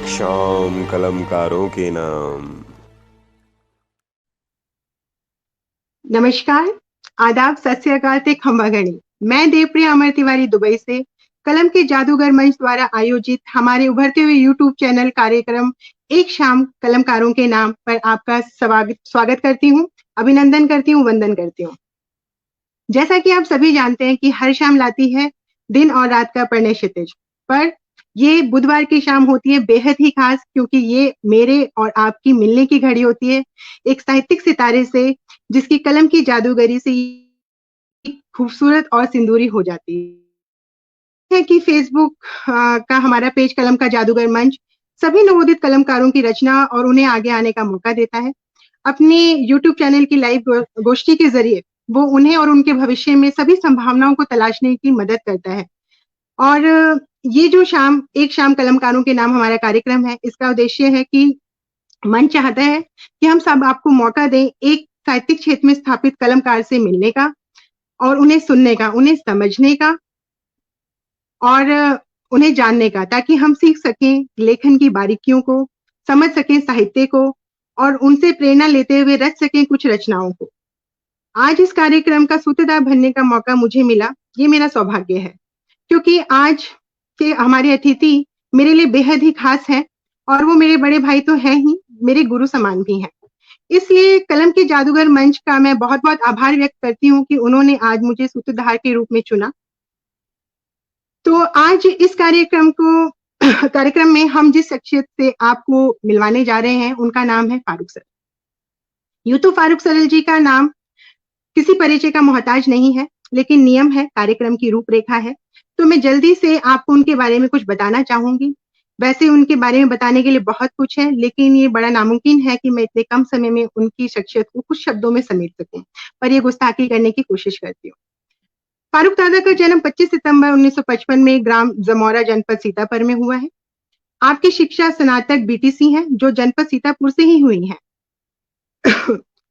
एक शाम कलमकारों के नाम। नमस्कार, आदाब, सत श्री अकाल ते खंबागणी। मैं देवप्रिया अमर तिवारी दुबई से कलम के जादूगर मंच द्वारा आयोजित हमारे उभरते हुए यूट्यूब चैनल कार्यक्रम एक शाम कलमकारों के नाम पर आपका स्वागत करती हूँ, अभिनंदन करती हूँ, वंदन करती हूँ। जैसा कि आप सभी जानते हैं कि हर शाम लाती है दिन और रात का प्रणय क्षितिज, पर ये बुधवार की शाम होती है बेहद ही खास, क्योंकि ये मेरे और आपकी मिलने की घड़ी होती है एक साहित्यिक सितारे से, जिसकी कलम की जादूगरी से खूबसूरत और सिंदूरी हो जाती है कि फेसबुक का हमारा पेज कलम का जादूगर मंच सभी नवोदित कलमकारों की रचना और उन्हें आगे आने का मौका देता है। अपने यूट्यूब चैनल की लाइव गोष्ठी के जरिए वो उन्हें और उनके भविष्य में सभी संभावनाओं को तलाशने की मदद करता है। और ये जो शाम एक शाम कलमकारों के नाम हमारा कार्यक्रम है, इसका उद्देश्य है कि मन चाहता है कि हम सब आपको मौका दें एक साहित्यिक क्षेत्र में स्थापित कलमकार से मिलने का और उन्हें सुनने का, उन्हें समझने का और उन्हें जानने का, ताकि हम सीख सकें लेखन की बारीकियों को, समझ सकें साहित्य को और उनसे प्रेरणा लेते हुए रच सकें कुछ रचनाओं को। आज इस कार्यक्रम का सूत्रधार बनने का मौका मुझे मिला, ये मेरा सौभाग्य है, क्योंकि आज के हमारे अतिथि मेरे लिए बेहद ही खास हैं और वो मेरे बड़े भाई तो हैं ही, मेरे गुरु समान भी हैं। इसलिए कलम के जादूगर मंच का मैं बहुत-बहुत आभार व्यक्त करती हूँ कि उन्होंने आज मुझे सूत्रधार के रूप में चुना। तो आज इस कार्यक्रम में हम जिस शख्सियत से आपको मिलवाने जा रहे हैं, उनका नाम है फारूक सर। यूँ तो फारूक सरल जी का नाम किसी परिचय का मोहताज नहीं है, लेकिन नियम है, कार्यक्रम की रूपरेखा है, तो मैं जल्दी से आपको उनके बारे में कुछ बताना चाहूंगी। वैसे उनके बारे में बताने के लिए बहुत कुछ है, लेकिन ये बड़ा नामुमकिन है कि मैं इतने कम समय में उनकी शख्सियत को कुछ शब्दों में समेट सकूं, पर ये गुस्ताखी करने की कोशिश करती हूँ। फारूक दादा का जन्म 25 सितंबर 1955 में ग्राम जमौरा जनपद सीतापुर में हुआ है। आपकी शिक्षा स्नातक बीटीसी है, जो जनपद सीतापुर से ही हुई है।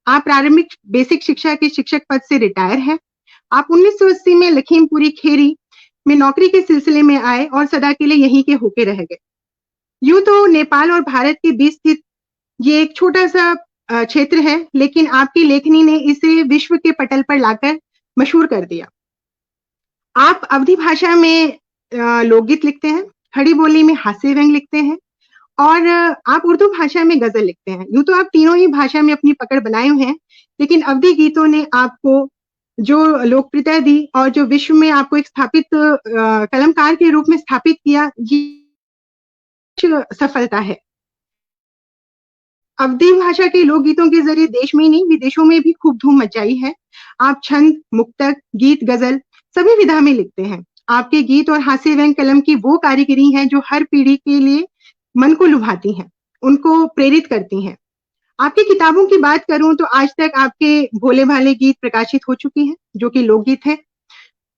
आप प्रारंभिक बेसिक शिक्षा के शिक्षक पद से रिटायर हैं। आप 1980 में लखीमपुरी खेरी में नौकरी के सिलसिले में आए और सदा के लिए यहीं के होके रह गए। यूं तो नेपाल और भारत के बीच स्थित ये एक छोटा सा क्षेत्र है, लेकिन आपकी लेखनी ने इसे विश्व के पटल पर लाकर मशहूर कर दिया। आप अवधी भाषा में लोकगीत लिखते हैं, खड़ी बोली में हास्य व्यंग लिखते हैं और आप उर्दू भाषा में गजल लिखते हैं। यूं तो आप तीनों ही भाषा में अपनी पकड़ बनाए हुए हैं, लेकिन अवधी गीतों ने आपको जो लोकप्रियता दी और जो विश्व में आपको एक स्थापित कलमकार के रूप में स्थापित किया, ये सफलता है। अवधी भाषा के लोकगीतों के जरिए देश में ही नहीं, विदेशों में भी खूब धूम मचाई है। आप छंद, मुक्तक, गीत, गजल सभी विधा में लिखते हैं। आपके गीत और हास्य व्यंग कलम की वो कारीगरी है जो हर पीढ़ी के लिए मन को लुभाती हैं, उनको प्रेरित करती हैं। आपकी किताबों की बात करूं तो आज तक आपके भोले भाले गीत प्रकाशित हो चुकी हैं, जो कि लोकगीत है।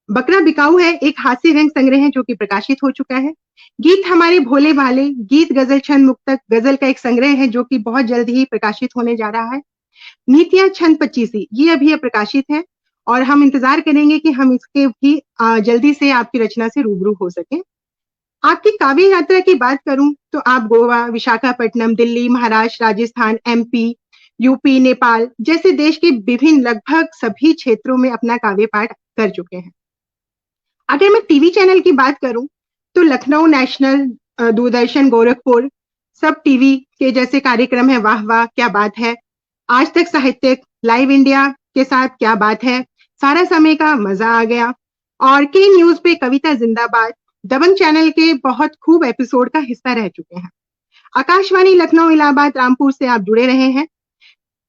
बकरा बिकाऊ है, एक हास्य व्यंग संग्रह है जो कि प्रकाशित हो चुका है। गीत हमारे भोले भाले, गीत गजल छंद मुक्तक गजल का एक संग्रह है जो कि बहुत जल्द ही प्रकाशित होने जा रहा है। नीतियां छंद पच्चीसी, ये अभी प्रकाशित है और हम इंतजार करेंगे कि हम इसके भी जल्दी से आपकी रचना से रूबरू हो सके। आपकी काव्य यात्रा की बात करूं तो आप गोवा, विशाखापट्टनम, दिल्ली, महाराष्ट्र, राजस्थान, एमपी, यूपी, नेपाल जैसे देश के विभिन्न लगभग सभी क्षेत्रों में अपना काव्य पाठ कर चुके हैं। अगर मैं टीवी चैनल की बात करूं तो लखनऊ नेशनल, दूरदर्शन, गोरखपुर सब टीवी के जैसे कार्यक्रम है वाह वाह क्या बात है, आज तक साहित्यिक, लाइव इंडिया के साथ क्या बात है, सारा समय का मजा आ गया और के न्यूज पे कविता जिंदाबाद, दबंग चैनल के बहुत खूब एपिसोड का हिस्सा रह चुके हैं। आकाशवाणी लखनऊ, इलाहाबाद, रामपुर से आप जुड़े रहे हैं।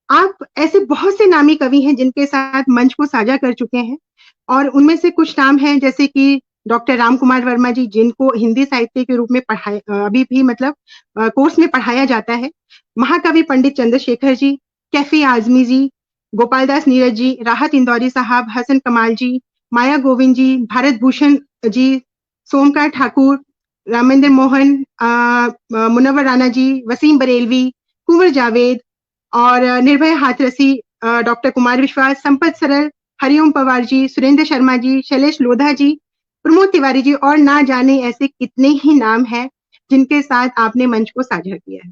आप ऐसे बहुत से नामी कवि हैं जिनके साथ मंच को साझा कर चुके हैं और उनमें से कुछ नाम हैं जैसे कि डॉक्टर राम कुमार वर्मा जी, जिनको हिंदी साहित्य के रूप में अभी भी मतलब कोर्स में पढ़ाया जाता है। महाकवि पंडित चंद्रशेखर जी, कैफी आजमी जी, गोपाल दास नीरज जी, राहत इंदौरी साहब, हसन कमाल जी, माया गोविंद जी, भारत भूषण जी, सोमकार ठाकुर, रामेंद्र मोहन, मुनव्वर राणा जी, वसीम बरेलवी, कुंवर जावेद और निर्भय हाथरसी, डॉक्टर कुमार विश्वास, संपत सरल, हरिओम पवार जी, सुरेंद्र शर्मा जी, शैलेश लोधा जी, प्रमोद तिवारी जी और ना जाने ऐसे कितने ही नाम हैं जिनके साथ आपने मंच को साझा किया है।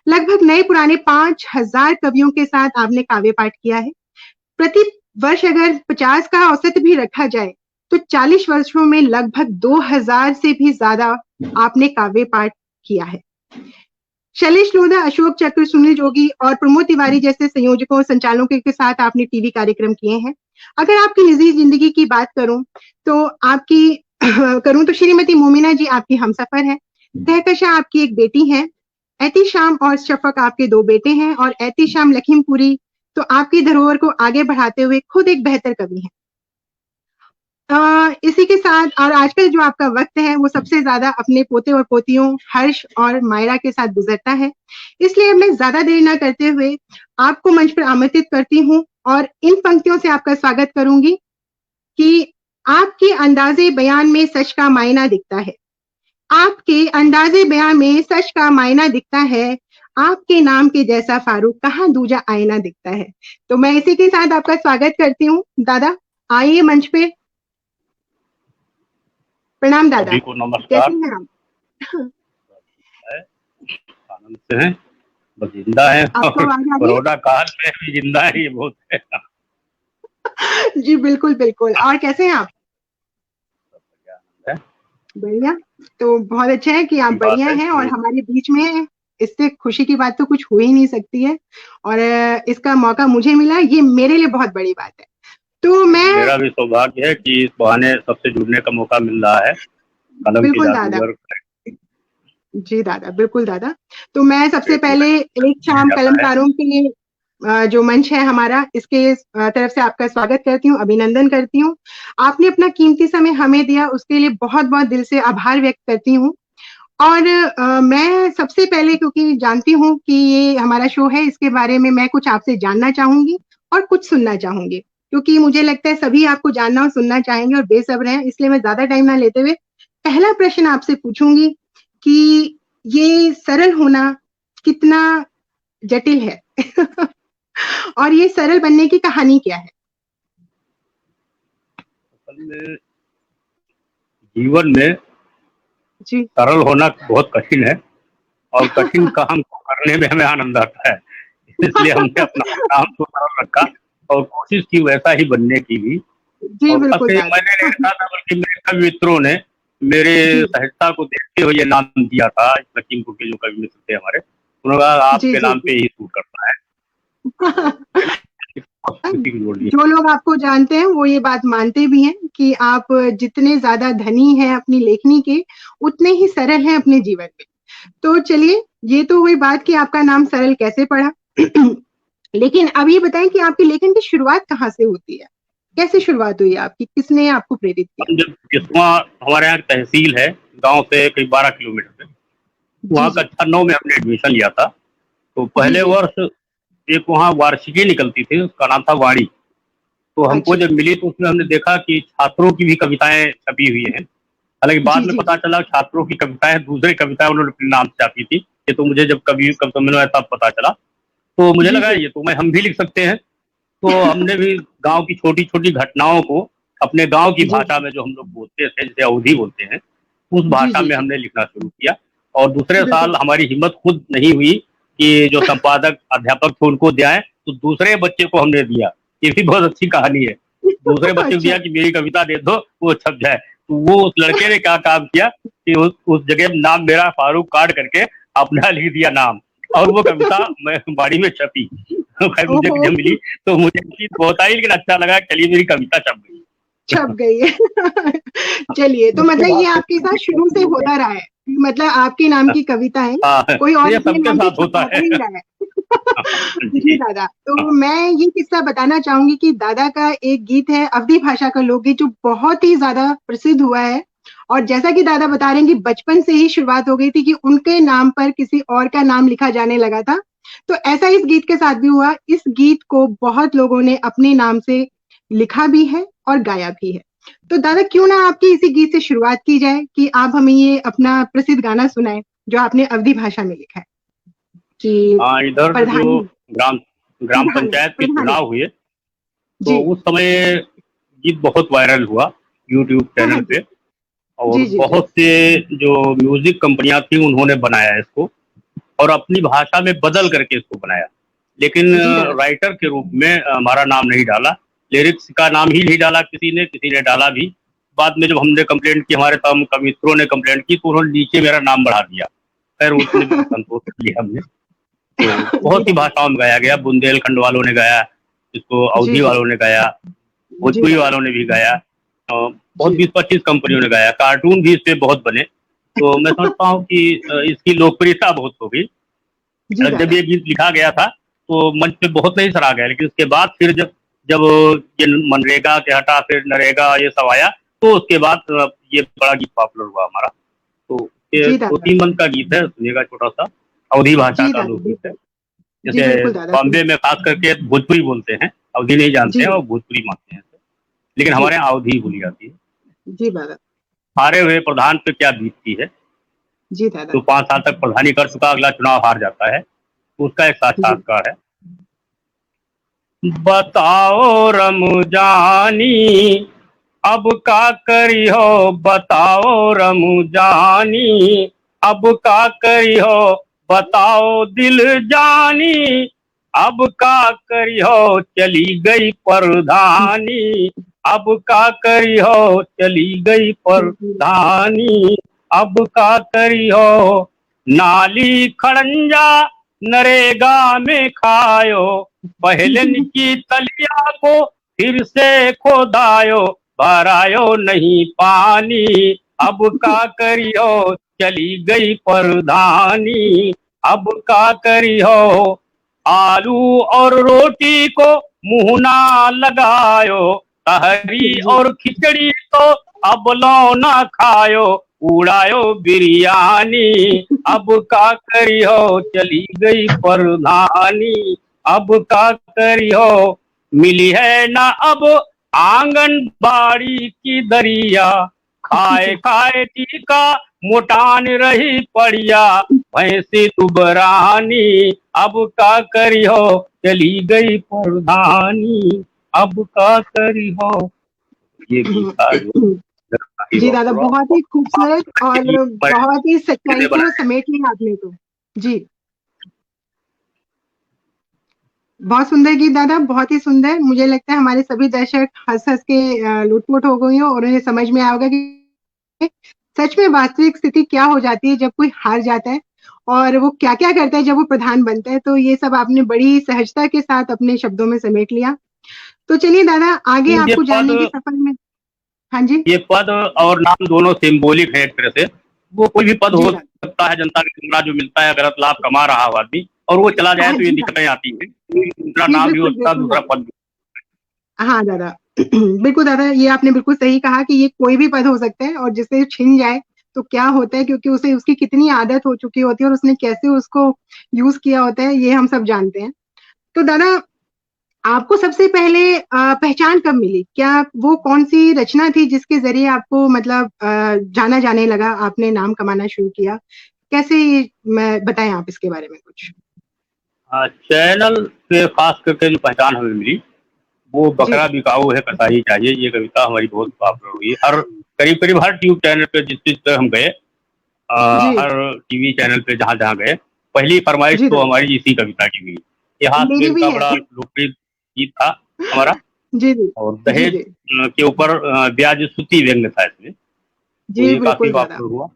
लगभग नए पुराने 5,000 कवियों के साथ आपने काव्य पाठ किया है। प्रति वर्ष अगर 50 का औसत भी रखा जाए तो 40 वर्षों में लगभग 2000 से भी ज्यादा आपने काव्य पाठ किया है। शैलेश लोधा, अशोक चक्र, सुनील जोगी और प्रमोद तिवारी जैसे संयोजकों और संचालकों के साथ आपने टीवी कार्यक्रम किए हैं। अगर आपकी निजी जिंदगी की बात करूं तो श्रीमती मोमिना जी आपकी हमसफर है। कहकशा आपकी एक बेटी है। एहतिशाम और शफक आपके 2 बेटे हैं और एहतिशाम लखीमपुरी तो आपकी धरोहर को आगे बढ़ाते हुए खुद एक बेहतर कवि हैं। इसी के साथ और आजकल जो आपका वक्त है वो सबसे ज्यादा अपने पोते और पोतियों हर्ष और मायरा के साथ गुजरता है। इसलिए मैं ज्यादा देर ना करते हुए आपको मंच पर आमंत्रित करती हूँ और इन पंक्तियों से आपका स्वागत करूंगी कि आपके अंदाजे बयान में सच का मायना दिखता है। आपके अंदाजे बयान में सच का मायना दिखता है। आपके नाम के जैसा फारूक कहाँ दूजा आईना दिखता है। तो मैं इसी के साथ आपका स्वागत करती हूँ। दादा आइए मंच पे। प्रणाम दादा। सभी को नमस्कार। कैसे हैं आप? आनंद से हैं, बस जिंदा है आपको आवाज आ रही है? कोरोना काल में भी जिंदा है, ये बहुत है। जी बिल्कुल बिल्कुल। और कैसे हैं आप? बढ़िया। तो बहुत अच्छा है कि आप बढ़िया हैं और हमारे बीच में हैं। इससे खुशी की बात तो कुछ हो ही नहीं सकती है और इसका मौका मुझे मिला, ये मेरे लिए बहुत बड़ी बात है। तो मेरा भी सौभाग्य है कि इस बहाने सबसे जुड़ने का मौका मिल रहा है। कलम बिल्कुल की दादा। जादूगर। जी दादा, बिल्कुल दादा। तो मैं सबसे पहले एक शाम कलमकारों के जो मंच है हमारा, इसके तरफ से आपका स्वागत करती हूँ, अभिनंदन करती हूँ। आपने अपना कीमती समय हमें दिया, उसके लिए बहुत बहुत दिल से आभार व्यक्त करती हूँ। और मैं सबसे पहले, क्योंकि जानती हूँ कि ये हमारा शो है, इसके बारे में मैं कुछ आपसे जानना चाहूंगी और कुछ सुनना चाहूंगी, क्योंकि मुझे लगता है सभी आपको जानना और सुनना चाहेंगे और बेसब्र हैं। इसलिए मैं ज्यादा टाइम ना लेते हुए पहला प्रश्न आपसे पूछूंगी कि ये सरल होना कितना जटिल है और ये सरल बनने की कहानी क्या है? असल में जीवन में जी सरल होना बहुत कठिन है और कठिन काम को करने में हमें आनंद आता है। इसलिए हमने अपना काम को सरल रखा और कोशिश की वैसा ही बनने की भी। जी और बिल्कुल मैंने नहीं लिखा था, बल्कि मेरे कवि मित्रों ने मेरे सहजता को देखते हुए ये नाम दिया था। लखीमपुर के जो कवि मित्र थे हमारे, उन्होंने कहा आपके नाम पे ही सूट करता है। जो लोग आपको जानते हैं वो ये बात मानते भी हैं कि आप जितने ज्यादा धनी हैं अपनी लेखनी के, उतने ही सरल हैं अपने जीवन में। तो चलिए, ये तो हुई बात कि आपका नाम सरल कैसे पड़ा लेकिन अब ये बताएं कि आपकी लेखन की शुरुआत कहाँ से होती है? कैसे शुरुआत हुई आपकी? किसने आपको प्रेरित किया? जब किस्मा हमारे यहाँ तहसील है, गांव से करीब 12 किलोमीटर पे, वहाँ कक्षा 9 में हमने एडमिशन लिया था। तो पहले वर्ष एक वहाँ वार्षिकी निकलती थी, उसका नाम था वाणी। तो हमको जब मिली तो उसमें हमने देखा कि छात्रों की भी कविताएं छपी हुई हैं। हालांकि बाद में पता चला छात्रों की कविताएं दूसरी कविताएं उन्होंने अपने नाम से छापी थी। ये तो मुझे जब कवि सम्मेलन में तब पता चला, तो मुझे लगा ये तो हम भी लिख सकते हैं। तो हमने भी गांव की छोटी छोटी घटनाओं को अपने गांव की भाषा में, जो हम लोग बोलते थे, जैसे अवधी बोलते हैं, उस भाषा में हमने लिखना शुरू किया। और दूसरे साल हमारी हिम्मत खुद नहीं हुई कि जो संपादक अध्यापक थे उनको दिया, तो दूसरे बच्चे को हमने दिया। ये भी बहुत अच्छी कहानी है। दूसरे बच्चे को दिया कि मेरी कविता दे दो, वो छप जाए। तो वो उस लड़के ने क्या काम किया कि उस जगह नाम मेरा फारूक काट करके अपना लिख दिया नाम, और वो कविता मैं बाड़ी में छपी। मुझे जब मिली तो मुझे बहुत आई, लेकिन अच्छा लगा, चलिए मेरी कविता छप गई है चलिए, तो मतलब ये आपके साथ शुरू से होता रहा है, मतलब आपके नाम की कविता है, कोई और सबके साथ होता है। जी दादा, तो मैं ये किस्सा बताना चाहूंगी कि दादा का एक गीत है, अवधी भाषा का लोकगीत, जो बहुत ही ज्यादा प्रसिद्ध हुआ है। और जैसा कि दादा बता रहे हैं कि बचपन से ही शुरुआत हो गई थी कि उनके नाम पर किसी और का नाम लिखा जाने लगा था, तो ऐसा इस गीत के साथ भी हुआ। इस गीत को बहुत लोगों ने अपने नाम से लिखा भी है और गाया भी है। तो दादा, क्यों ना आपकी इसी गीत से शुरुआत की जाए कि आप हमें ये अपना प्रसिद्ध गाना सुनाएं जो आपने अवधी भाषा में लिखा है। कि इधर जो ग्राम पंचायत के चुनाव हुए, तो उस समय गीत बहुत वायरल हुआ यूट्यूब चैनल पे। और जी जी जी बहुत से जो म्यूजिक कंपनियां थी उन्होंने बनाया इसको और अपनी भाषा में बदल करके इसको बनाया। लेकिन जी दादा। राइटर के रूप में हमारा नाम नहीं डाला, लिरिक्स का नाम ही नहीं डाला, किसी ने डाला भी। बाद में जब हमने कंप्लेंट की, हमारे तमाम मित्रों ने कंप्लेंट की, तो उन्होंने नीचे मेरा नाम बढ़ा दिया। खैर उसमें भी संतोष कर लिया हमने। तो जी बहुत सी दादा। भाषाओं में गाया गया, बुंदेलखंड वालों ने गाया इसको, जी अवधी जी वालों ने गाया, जी भोजपुरी दादा। वालों ने भी गाया, बहुत जी 20-25 कंपनियों ने गाया, कार्टून भी इस पे बहुत बने। तो मैं समझता हूँ कि इसकी लोकप्रियता बहुत हो गई। जी जब दादा। ये गीत लिखा गया था तो मंच पे बहुत नहीं सराहा गया, लेकिन उसके बाद फिर जब जब ये मनरेगा के हटा फिर नरेगा ये सब आया, तो उसके बाद ये बड़ा गीत पॉपुलर हुआ हमारा। तो ये जी दो दादा। तीन मंथ का गीत है, सुनिएगा, छोटा सा अवधी भाषा जी का दादा लोकगीत है। बिल्कुल। जी जैसे बिल्कुल दादा बॉम्बे में खास करके भोजपुरी बोलते हैं, अवधी नहीं जानते जी हैं और दादा। भोजपुरी मानते हैं, लेकिन जी हमारे यहाँ अवधी बोली जाती है। जी दादा। हारे हुए प्रधान पे क्या बीतती है, जी दादा। जो 5 साल तक प्रधानी कर चुका अगला चुनाव हार जाता है, तो उसका एक जी साक्षात्कार है। बताओ रमजानी अब का करी हो, बताओ रमजानी अब का करी हो, बताओ दिल जानी अब का करी हो, चली गई परधानी अब का करी हो, चली गई परधानी अब का करी हो, नाली खड़ंजा नरेगा में खायो, पहले की तलिया को फिर से खोदायो, भरायो नहीं पानी अब का करियो, चली गई परधानी अब का करियो, आलू और रोटी को मुंह ना लगायो, तहरी जी और खिचड़ी तो अब लो ना खायो, उड़ायो बिरयानी अब का करियो, चली गई परधानी अब का करियो, मिली है ना अब आंगनबाड़ी की दरिया, खाए खाए टीका मोटान रही पड़िया, भैंसी दुबरानी अब का करियो, चली गई परधानी अब का करियो। ये गीत था जो जी दादा बहुत ही खूबसूरत और बहुत ही सच्चाई को बनाया। समेट लिया आपने तो। जी बहुत सुंदर गीत दादा, बहुत ही सुंदर। मुझे लगता है हमारे सभी दर्शक हंस हंस के लुटपुट हो गई हो और उन्हें समझ में आएगा कि सच में वास्तविक स्थिति क्या हो जाती है जब कोई हार जाता है और वो क्या क्या करता है जब वो प्रधान बनता है। तो ये सब आपने बड़ी सहजता के साथ अपने शब्दों में समेट लिया। तो चलिए दादा आगे ये आपको पद जानने के सफर में। हाँ जी ये पद और नाम दोनों सिंबॉलिक है एक तरह से। वो कोई भी पद जी हो दादा। सकता है, जनता के द्वारा जो मिलता है, गलत लाभ कमा रहा हो आदमी और वो चला जाए हाँ तो ये जी दादा। दिक्कतें आती हैं। दूसरा जी नाम भी हो बिल्कुल सकता है, बिल्कुल दूसरा दादा। पद भी। हाँ दादा बिल्कुल दादा, ये आपने बिल्कुल सही कहा कि ये कोई भी पद हो सकता है और जिससे छिन जाए तो क्या होता है, क्योंकि उसे उसकी कितनी आदत हो चुकी होती है और उसने कैसे उसको यूज किया होता है ये हम सब जानते हैं। तो दादा आपको सबसे पहले पहचान कब मिली? क्या वो कौन सी रचना थी जिसके जरिए आपको मतलब जाना जाने लगा, आपने नाम कमाना शुरू किया? कैसे मैं बताएं आप इसके बारे में कुछ? चैनल पे खास करके जो पहचान हमें मिली, वो जी बकरा बिकाऊ है कसाई चाहिए, ये कविता हमारी बहुत पॉपुलर हुई। हर करीब करीब हर ट्यूब चैनल पे जिस जिस पे हम गए, जी हर टीवी चैनल पे जहाँ जहाँ गए, पहली फरमाइश जी तो दादा। हमारी इसी कविता की हुई। इतिहास में मेरी भी इनका है। बड़ा लोकप्रिय गीत था हमारा। जी जी और जी दहेज जी के ऊपर ब्याज स्तुति व्यंग्य था इसमें, तो जी ये काफी बिल्कुल दादा। पॉपुलर हुआ।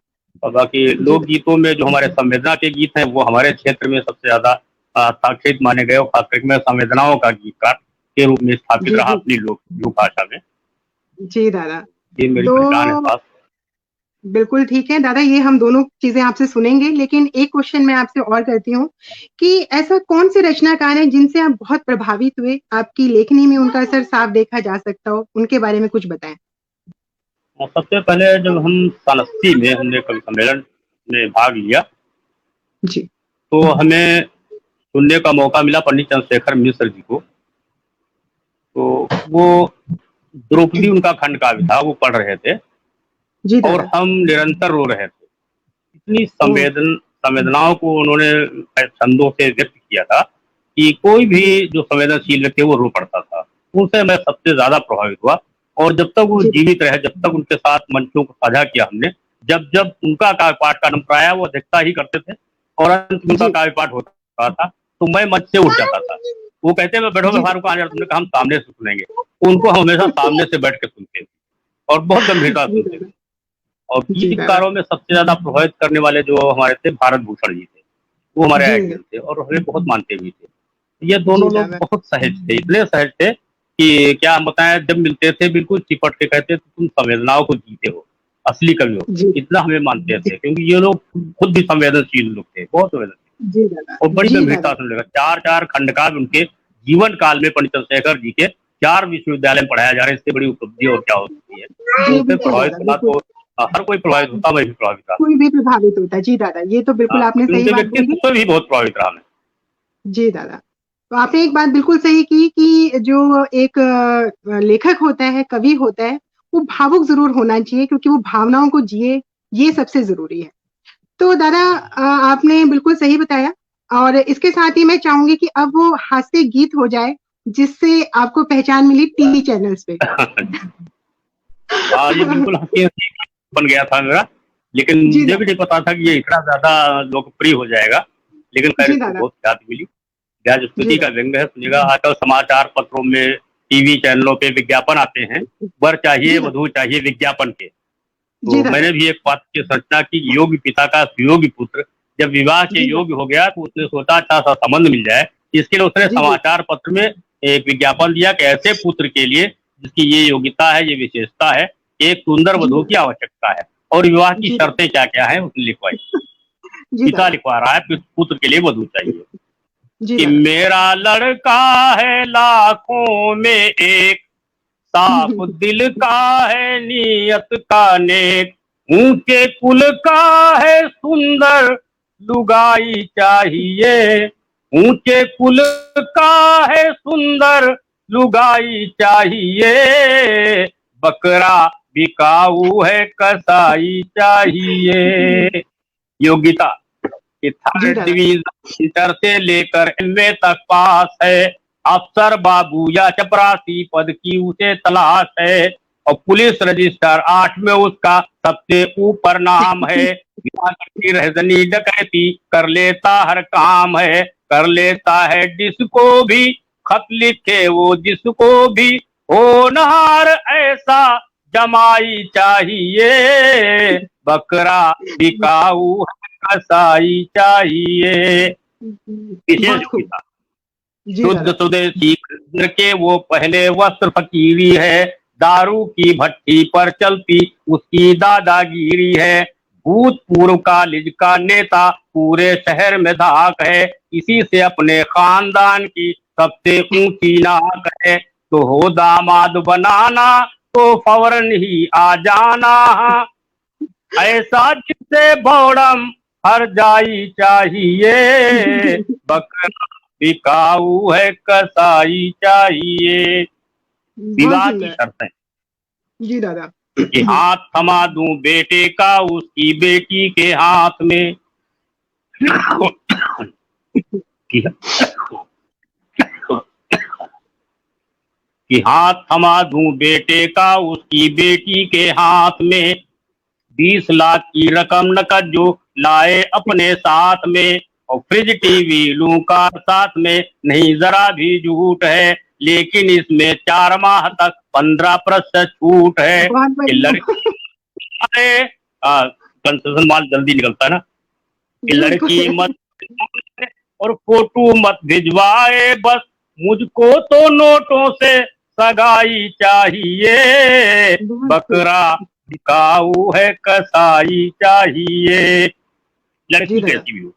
और बाकी जी लोकगीतों में जो हमारे संवेदना के गीत हैं वो हमारे क्षेत्र में सबसे ज्यादा स्थापित माने गए, और खासकर मैं संवेदनाओं का गीतकार के रूप में स्थापित जी रहा जी अपनी लोक भाषा में। जी दादा। ये मेरी तो पहचान है खास। बिल्कुल ठीक है दादा, ये हम दोनों चीजें आपसे सुनेंगे, लेकिन एक क्वेश्चन मैं आपसे और करती हूँ कि ऐसा कौन से रचनाकार हैं जिनसे आप बहुत प्रभावित हुए, आपकी लेखनी में उनका असर साफ देखा जा सकता हो, उनके बारे में कुछ बताएं। और सबसे पहले जब हम सन 80 में हमने कवि सम्मेलन में भाग लिया, जी तो हमें सुनने का मौका मिला पंडित चंद्रशेखर मिश्र जी को। तो वो द्रौपदी उनका खंड काव्य था, वो पढ़ रहे थे जी और दादा। हम निरंतर रो रहे थे। इतनी ओ संवेदनाओं को उन्होंने छंदों से व्यक्त किया था कि कोई भी जी जो संवेदनशील व्यक्ति है वो रो पड़ता था। उनसे मैं सबसे ज्यादा प्रभावित हुआ। और जब तक वो जी जीवित रहे, जब तक उनके साथ मंचों को साझा किया हमने, जब जब उनका काव्य पाठ का नंबर आया वो अध्यक्षता ही करते थे और अंत में उनका जी काव्य पाठ होता था तो मैं मंच से उठ जाता था। वो कहते मैं बैठो, मैं जी फारूक आ जा, तुमने कहा हम सामने से सुनेंगे। उनको हम हमेशा सामने से बैठ के सुनते थे और बहुत गंभीरता से जी सुनते थे। दादा और जी दादा गीतकारों में सबसे ज्यादा प्रभावित करने वाले जो हमारे थे भारत भूषण जी थे, वो हमारे जी आइडियल थे और हमें बहुत मानते भी थे। ये जी दोनों लोग दादा बहुत सहज थे, इतने सहज थे कि क्या हम बताएं, जब मिलते थे बिल्कुल चिपट के कहते थे तुम संवेदनाओं को जीते हो, असली कवि हो। जी इतना हमें मानते जी थे क्योंकि ये लोग खुद भी संवेदनशील लोग थे, बहुत संवेदनशील जी दादा और बड़ी जी गंभीरता दादा से लेगा। चार चार खंडकाव्य उनके जीवन काल में पंडित चंद्रशेखर जी के 4 विश्वविद्यालय में पढ़ाया जा रहा है। इससे बड़ी उपलब्धि और क्या हो सकती है। तो जी उनसे बिल्कुल प्रभावित दादा होना बिल्कुल तो हर कोई प्रभावित होता, मैं भी प्रभावित रहा। कोई भी प्रभावित होता है जी दादा ये तो बिल्कुल आपने सही उनके बात व्यक्तित्व बोली से भी बहुत प्रभावित रहा मैं। जी दादा तो आपने एक बात बिल्कुल सही की कि जो एक लेखक होता है कवि होता है वो भावुक जरूर होना चाहिए क्योंकि वो भावनाओं को जिए ये सबसे जरूरी है तो दादा आपने बिल्कुल सही बताया और इसके साथ ही मैं चाहूंगी कि अब वो हास्य गीत हो जाए जिससे आपको पहचान मिली टीवी चैनल्स पे हाँ, ये बिल्कुल हंसी हंसी बन गया था मेरा, लेकिन जी मुझे भी दादा नहीं पता था कि ये इतना ज्यादा लोकप्रिय हो जाएगा। लेकिन खैर जी इसको दादा बहुत ख्याति मिली। ब्याज जी स्तुति का दादा व्यंग है, सुनिएगा। आजकल समाचार पत्रों में, टीवी चैनलों पे विज्ञापन आते हैं, वर चाहिए जी दादा वधु चाहिए विज्ञापन के। जी तो दादा मैंने भी एक पात्र की संरचना की, योगी पिता का सुयोगी पुत्र जब विवाह के जी योग्य हो गया तो उसने सोचा अच्छा सा संबंध मिल जाए। इसके लिए उसने जी जी समाचार पत्र में एक विज्ञापन दिया कि ऐसे पुत्र के लिए जिसकी ये योग्यता है, ये विशेषता है, एक सुंदर जी वधु की आवश्यकता है और विवाह की जी शर्तें क्या क्या है उसने लिखवाई। जी पिता दादा लिखवा रहा है कि पुत्र के लिए वधु चाहिए जी कि दादा मेरा लड़का है लाखों में एक, साफ दिल का है, नियत का नेक, ऊंचे कुल का है, सुंदर लुगाई चाहिए, ऊंचे कुल का है, सुंदर लुगाई चाहिए, बकरा बिकाऊ है, कसाई चाहिए। योग्यता कि जी थर्ड दादा डिवीजन इंटर से लेकर एमए तक पास है, अफसर बाबू या चपरासी पद की उसे तलाश है, और पुलिस रजिस्टर 8 में उसका सबसे ऊपर नाम है, की रहजनी डकैती कर लेता हर काम है, कर लेता है जिसको भी खत लिखे वो जिसको भी, होनहार ऐसा जमाई चाहिए, बकरा बिकाऊ कसाई चाहिए। विशेष बहुत खूब योग्यता जी शुद्ध दादा स्वदेशी खरीद के वो पहले वस्त्र फकीरी है, दारू की भट्टी पर चलती उसकी दादागिरी है, भूतपूर्व कॉलेज का नेता पूरे शहर में धाक है, इसी से अपने खानदान की सबसे ऊंची नाक है, तो हो दामाद बनाना तो फौरन ही आ जाना, ऐसा जिससे बौड़म हर जाई चाहिए, बकरा बिकाऊ है कसाई चाहिए। बहुत विवाह की सुंदर शर्तें जी दादा कि हाथ थमा दूं बेटे का उसकी बेटी के हाथ में, कि कि हाथ थमा दूं बेटे का उसकी बेटी के हाथ में, 20 लाख की रकम नकद जो लाए अपने साथ में, और फ्रिज टीवी लूं कार साथ में, नहीं जरा भी झूठ है, लेकिन इसमें 4 माह तक 15% छूट है बहुत कि बढ़िया लड़की, अरे कंसेशन माल जल्दी निकलता है ना, कि लड़की बिल्कुल मत और फोटो मत भिजवाए, बस मुझको तो नोटों से सगाई चाहिए, बहुत खूब बकरा बिकाऊ है कसाई चाहिए। जी लड़की दादा कैसी भी हो, जी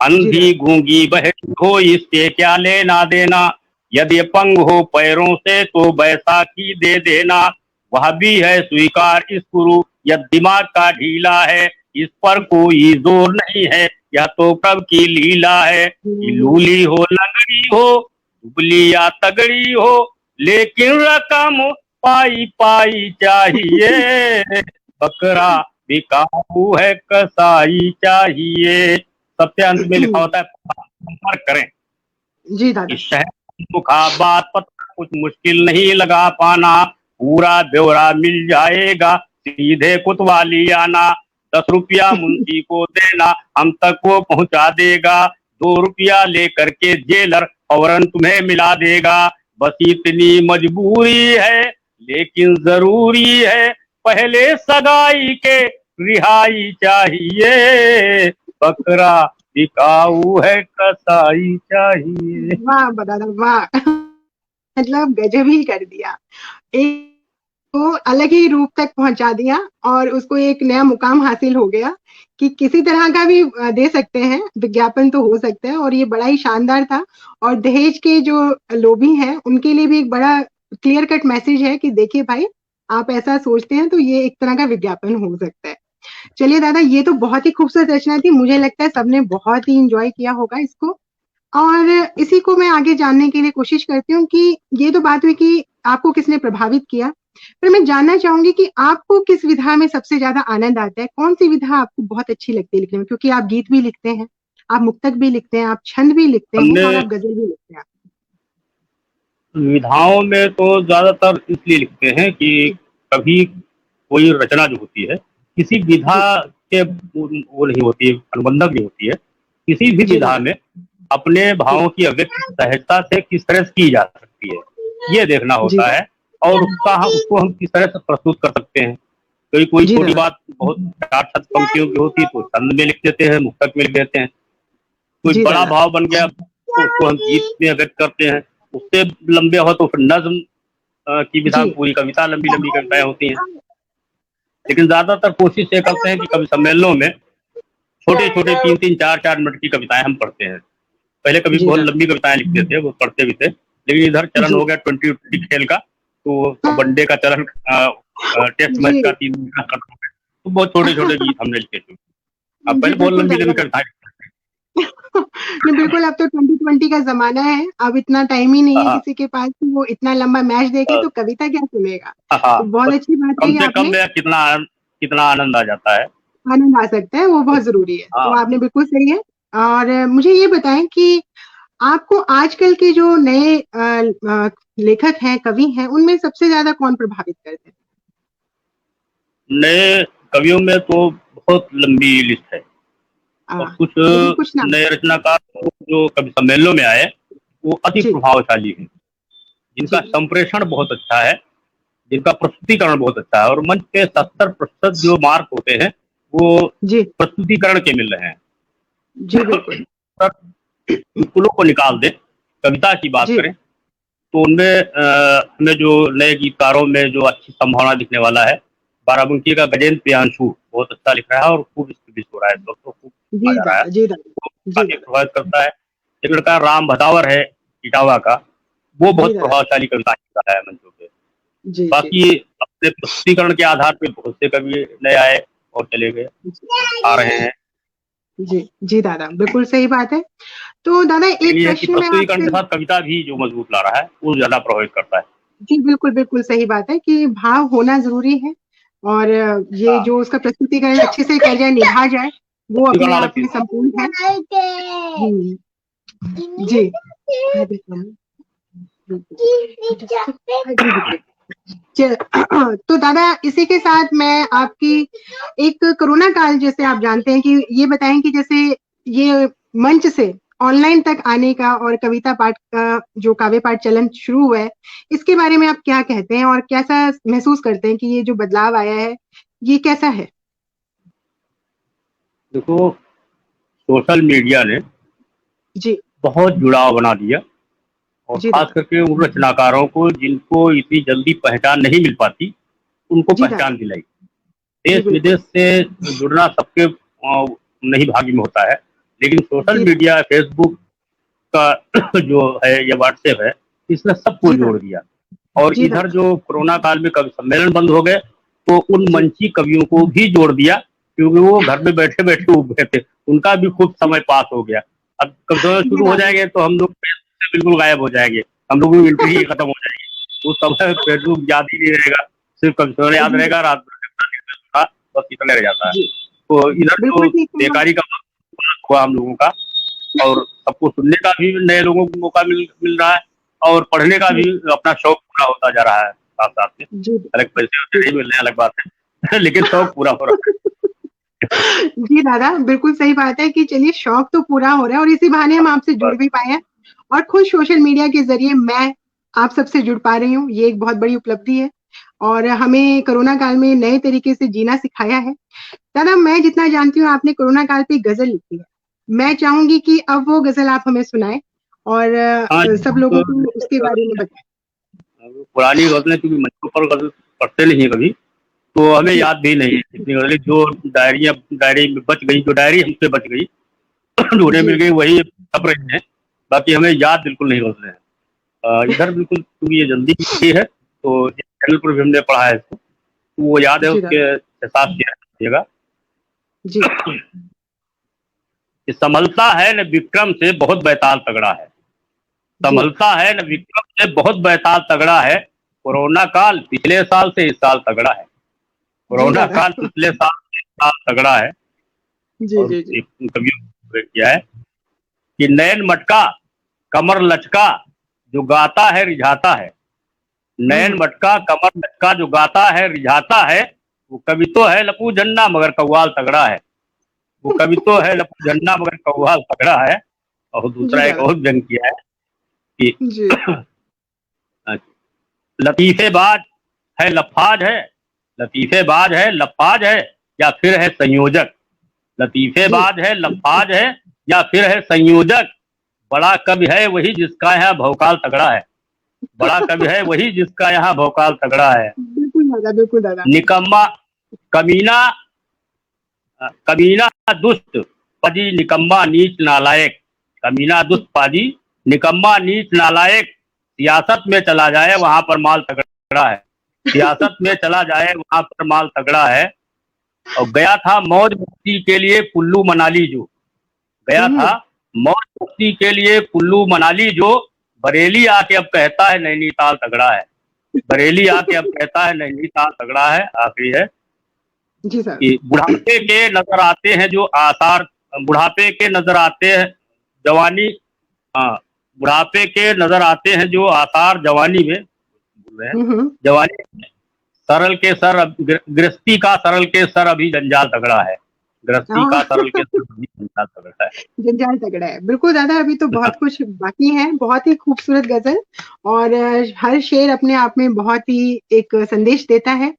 अंधी दादा गूंगी बहरी हो इससे क्या लेना देना, यदि अपंग हो पैरों से तो बैसाखी दे देना, वह भी है स्वीकार इस गुरु, यह दिमाग का ढीला है, इस पर कोई जोर नहीं है, यह तो प्रभु की लीला है, कि लूली हो लंगड़ी हो दुबली या तगड़ी हो, लेकिन रकम पाई पाई चाहिए, बकरा बिकाऊ है कसाई चाहिए। सबसे अंत में लिखा होता है संपर्क करें, जी दादा इस शहर मुखाबात पता कुछ मुश्किल नहीं लगा पाना, पूरा ब्यौरा मिल जाएगा, सीधे कोतवाली आना, 10 रुपया मुंशी को देना, हम तक वो पहुंचा देगा, 2 रुपया लेकर के जेलर फौरन तुम्हें मिला देगा, बस इतनी मजबूरी है लेकिन जरूरी है, पहले सगाई के रिहाई चाहिए, बकरा बिकाऊ है कसाई चाहिए। वाह दादा वाह, मतलब गजब ही कर दिया, एक को अलग ही रूप तक पहुंचा दिया और उसको एक नया मुकाम हासिल हो गया कि किसी तरह का भी दे सकते हैं, विज्ञापन तो हो सकता है, और ये बड़ा ही शानदार था। और दहेज के जो लोभी हैं उनके लिए भी एक बड़ा क्लियर कट मैसेज है कि देखिए भाई, आप ऐसा सोचते हैं तो ये एक तरह का विज्ञापन हो सकता है। चलिए दादा, ये तो बहुत ही खूबसूरत रचना थी, मुझे लगता है सबने बहुत ही इंजॉय किया होगा इसको। और इसी को मैं आगे जानने के लिए कोशिश करती हूँ कि ये तो बात हुई कि आपको किसने प्रभावित किया, पर मैं जानना चाहूंगी कि आपको किस विधा में सबसे ज्यादा आनंद आता है, कौन सी विधा आपको बहुत अच्छी लगती है लिखने में, क्योंकि आप गीत भी लिखते हैं, आप मुक्तक भी लिखते हैं, आप छंद भी लिखते हैं और आप गजल भी लिखते हैं। विधाओं में तो ज्यादातर इसलिए लिखते हैं कि कभी कोई रचना जो होती है किसी विधा के वो नहीं होती है, अनुबंधक नहीं होती है, किसी भी विधा में अपने भावों की अभिव्यक्ति सहजता से किस तरह से की जा सकती है, ये देखना होता है, और उसको हम किस तरह से प्रस्तुत कर सकते हैं। कोई छोटी बात बहुत 4-7 पंक्तियों की होती है तो छंद में लिख देते हैं, मुक्तक में लिख देते हैं। कोई बड़ा भाव बन गया तो उसको हम गीत में व्यक्त करते हैं, उससे लंबे हो तो फिर नज्म की विधा, पूरी कविता, लंबी लंबी कविताएं होती हैं। लेकिन ज्यादातर कोशिश ये करते हैं कि कवि सम्मेलनों में छोटे छोटे 3-3, 4-4 मिनट की कविताएं हम पढ़ते हैं। पहले कभी बहुत लंबी कविताएं लिखते थे, वो पढ़ते भी थे, लेकिन इधर चलन हो गया 2020 खेल का, तो वनडे का चलन, टेस्ट मैच का 3 दिन का खत्म हो गया, तो बहुत छोटे छोटे गीत हमने लिखे थे। अब पहले बहुत लंबी लंबी कविताएं बिल्कुल, अब तो 2020 का जमाना है, अब इतना टाइम ही नहीं है किसी के पास कि वो इतना लंबा मैच देखे, तो कविता क्या सुनेगा। तो बहुत अच्छी बात है, कम से कम कितना आनंद आ जाता है, आनंद आ सकता है, वो बहुत जरूरी है। तो आपने बिल्कुल सही है। और मुझे ये बताएं कि आपको आजकल के जो नए लेखक हैं, कवि हैं, उनमें सबसे ज्यादा कौन प्रभावित करते हैं? नए कवियों में तो बहुत लंबी लिस्ट है, और कुछ नए रचनाकार जो कवि सम्मेलनों में आए वो अति प्रभावशाली हैं, जिनका संप्रेषण बहुत अच्छा है, जिनका प्रस्तुतिकरण बहुत अच्छा है, और मंच के 70% जो मार्क होते हैं वो प्रस्तुतिकरण के मिल रहे हैं। बिल्कुलों को निकाल दे, कविता की बात करें तो उनमें हमें जो नए गीतकारों में जो अच्छी संभावना दिखने वाला है, बाराबंकी का गजेंद्र प्रियांशु बहुत अच्छा लिख रहा है और खूब स्टैब्लिश हो रहा है, दोस्तों खूब आ रहा है, काफी प्रभावित करता है। एक लड़का राम भदावर है इटावा का, वो बहुत प्रभावशाली कविता लिखता है मंचों पे। बाकी अपने प्रस्तुतिकरण के आधार पे बहुत से कवि नए आए और चले गए, आ रहे हैं। जी दादा, बिल्कुल सही बात है। तो दादा एक प्रश्न प्रस्तुतिकरण के साथ कविता भी जो मजबूत ला रहा है वो ज्यादा प्रभावित करता है। जी बिल्कुल सही बात है कि भाव होना जरूरी है, और ये जो उसका प्रस्तुतिकरण अच्छे से कर जाए, निभा जाए, वो अपने आप में संपूर्ण है। जी तो दादा इसी के साथ मैं आपकी एक कोरोना काल, जैसे आप जानते हैं कि ये बताएं कि जैसे ये मंच से ऑनलाइन तक आने का और कविता पाठ का जो काव्य पाठ चलन शुरू हुआ है, इसके बारे में आप क्या कहते हैं और कैसा महसूस करते हैं कि ये जो बदलाव आया है ये कैसा है? देखो, सोशल मीडिया ने बहुत जुड़ाव बना दिया, और खास करके उन रचनाकारों को जिनको इतनी जल्दी पहचान नहीं मिल पाती, उनको पहचान दिलाई। देश विदेश से जुड़ना सबके नहीं भाग्य में होता है, लेकिन सोशल मीडिया, फेसबुक का जो है या व्हाट्सएप है, इसने सबको जोड़ दिया। और इधर जो कोरोना काल में कवि सम्मेलन बंद हो गए तो उन मंची कवियों को भी जोड़ दिया, क्योंकि वो घर में बैठे बैठे उग गए थे, उनका भी खूब समय पास हो गया। अब कविता शुरू हो जाएंगे तो हम लोग बिल्कुल गायब हो जाएंगे, हम लोगों की एंट्री ही खत्म हो जाएगी, उस समय फेसबुक याद ही नहीं रहेगा, सिर्फ कविता याद रहेगा, रात भर बस इतना रह जाता है। तो इधर तो बेकारी का हुआ हम लोगों का, और सबको सुनने का भी नए लोगों को मौका मिल रहा है, और पढ़ने का भी अपना शौक पूरा होता जा रहा है। साथ साथ में। जी अलग पैसे वैसे नहीं मिल रहे हैं, अलग बात है लेकिन शौक पूरा हो रहा है। जी दादा, बिल्कुल सही बात है कि चलिए शौक तो पूरा हो रहा है और इसी बहाने हम आपसे जुड़ भी पाए हैं और खुद सोशल मीडिया के जरिए मैं आप सबसे जुड़ पा रही हूँ, ये एक बहुत बड़ी उपलब्धि है और हमें कोरोना काल में नए तरीके से जीना सिखाया है। दादा, मैं जितना जानती हूँ आपने कोरोना काल पे गजल लिखी है। मैं चाहूंगी कि अब वो गजल आप हमें सुनाएं और हाँ, सब लोगों को उसके बारे में बताएं। पुरानी गजलें क्योंकि मंचों पर गजल पढ़ते नहीं है कभी, तो हमें जी याद भी नहीं है इतनी गजलें जो डायरी में बच गई, जो डायरी हमसे बच गई ढूंढे जी मिल गई वही छप रही है। बाकी हमें याद बिल्कुल नहीं गजलें हैं। इधर बिल्कुल क्योंकि ये जल्दी की है तो इस चैनल पर भी हमने पढ़ा है इसको, तो वो याद है जी उसके दादा हिसाब से रखिएगा। जी कि संभलता है न विक्रम से बहुत बैताल तगड़ा है, जी संभलता है न विक्रम से बहुत बैताल तगड़ा है, कोरोना काल पिछले साल से इस साल तगड़ा है, जी कोरोना दादा काल पिछले साल से इस साल तगड़ा है। जी और जी जी एक कवि ने किया है कि नयन मटका कमर लचका जो गाता है रिझाता है, नयन मटका कमर लचका जो गाता है रिझाता है, वो कवि तो है लपू झन्ना मगर कव्वाल तगड़ा है, वो कवि तो है लपू झन्ना मगर कव्वाल तगड़ा है। और जी दूसरा एक दादा और व्यंग किया है कि जी लतीफेबाज है लफाज है, लतीफेबाज है लफाज है या फिर है संयोजक, जी लतीफेबाज है लफाज है या फिर है संयोजक, बड़ा कवि है वही जिसका यहाँ भौकाल तगड़ा है, बड़ा कवि है वही जिसका यहाँ भौकाल तगड़ा है। बिल्कुल दादा बिल्कुल दादा निकम्मा कमीना कमीना दुष्ट पाजी निकम्मा नीच नालायक, कमीना दुष्ट पाजी निकम्मा नीच नालायक, सियासत में चला जाए वहां पर माल तगड़ा है, सियासत में चला जाए वहां पर माल तगड़ा है। और गया था मौज मस्ती के लिए कुल्लू मनाली जो, गया था मौज मस्ती के लिए कुल्लू मनाली जो, बरेली आके अब कहता है नैनीताल तगड़ा है, बरेली आके अब कहता है नैनीताल तगड़ा है। आखिरी है जी सर कि बुढ़ापे के नजर आते हैं जो आसार, बुढ़ापे के नजर आते हैं जवानी, हाँ बुढ़ापे के नजर आते हैं जो आसार जवानी में, बोल रहे हैं जवानी में, सरल के सर गृहस्थी का सरल के सर अभी जंजाल तगड़ा है, गृहस्थी का सरल के सर अभी जंजाल तगड़ा है। जंजाल तगड़ा है। बिल्कुल दादा, अभी तो बहुत कुछ बाकी है। बहुत ही खूबसूरत गजल और हर शेर अपने आप में बहुत ही एक संदेश देता है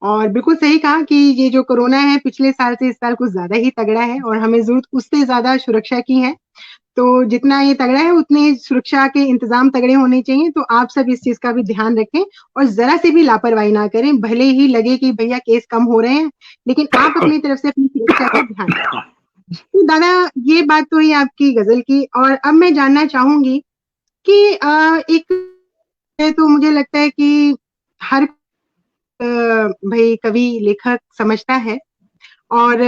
और बिल्कुल सही कहा कि ये जो कोरोना है पिछले साल से इस साल कुछ ज्यादा ही तगड़ा है और हमें जरूरत उससे ज्यादा सुरक्षा की है। तो जितना ये तगड़ा है उतने सुरक्षा के इंतजाम तगड़े होने चाहिए। तो आप सब इस चीज का भी ध्यान रखें और जरा से भी लापरवाही ना करें, भले ही लगे कि भैया केस कम हो रहे हैं, लेकिन आप अपनी तरफ से अपनी सुरक्षा का ध्यान रखें। तो दादा, ये बात तो ही आपकी गजल की और अब मैं जानना चाहूंगी कि एक तो मुझे लगता है कि हर भाई कवि लेखक समझता है और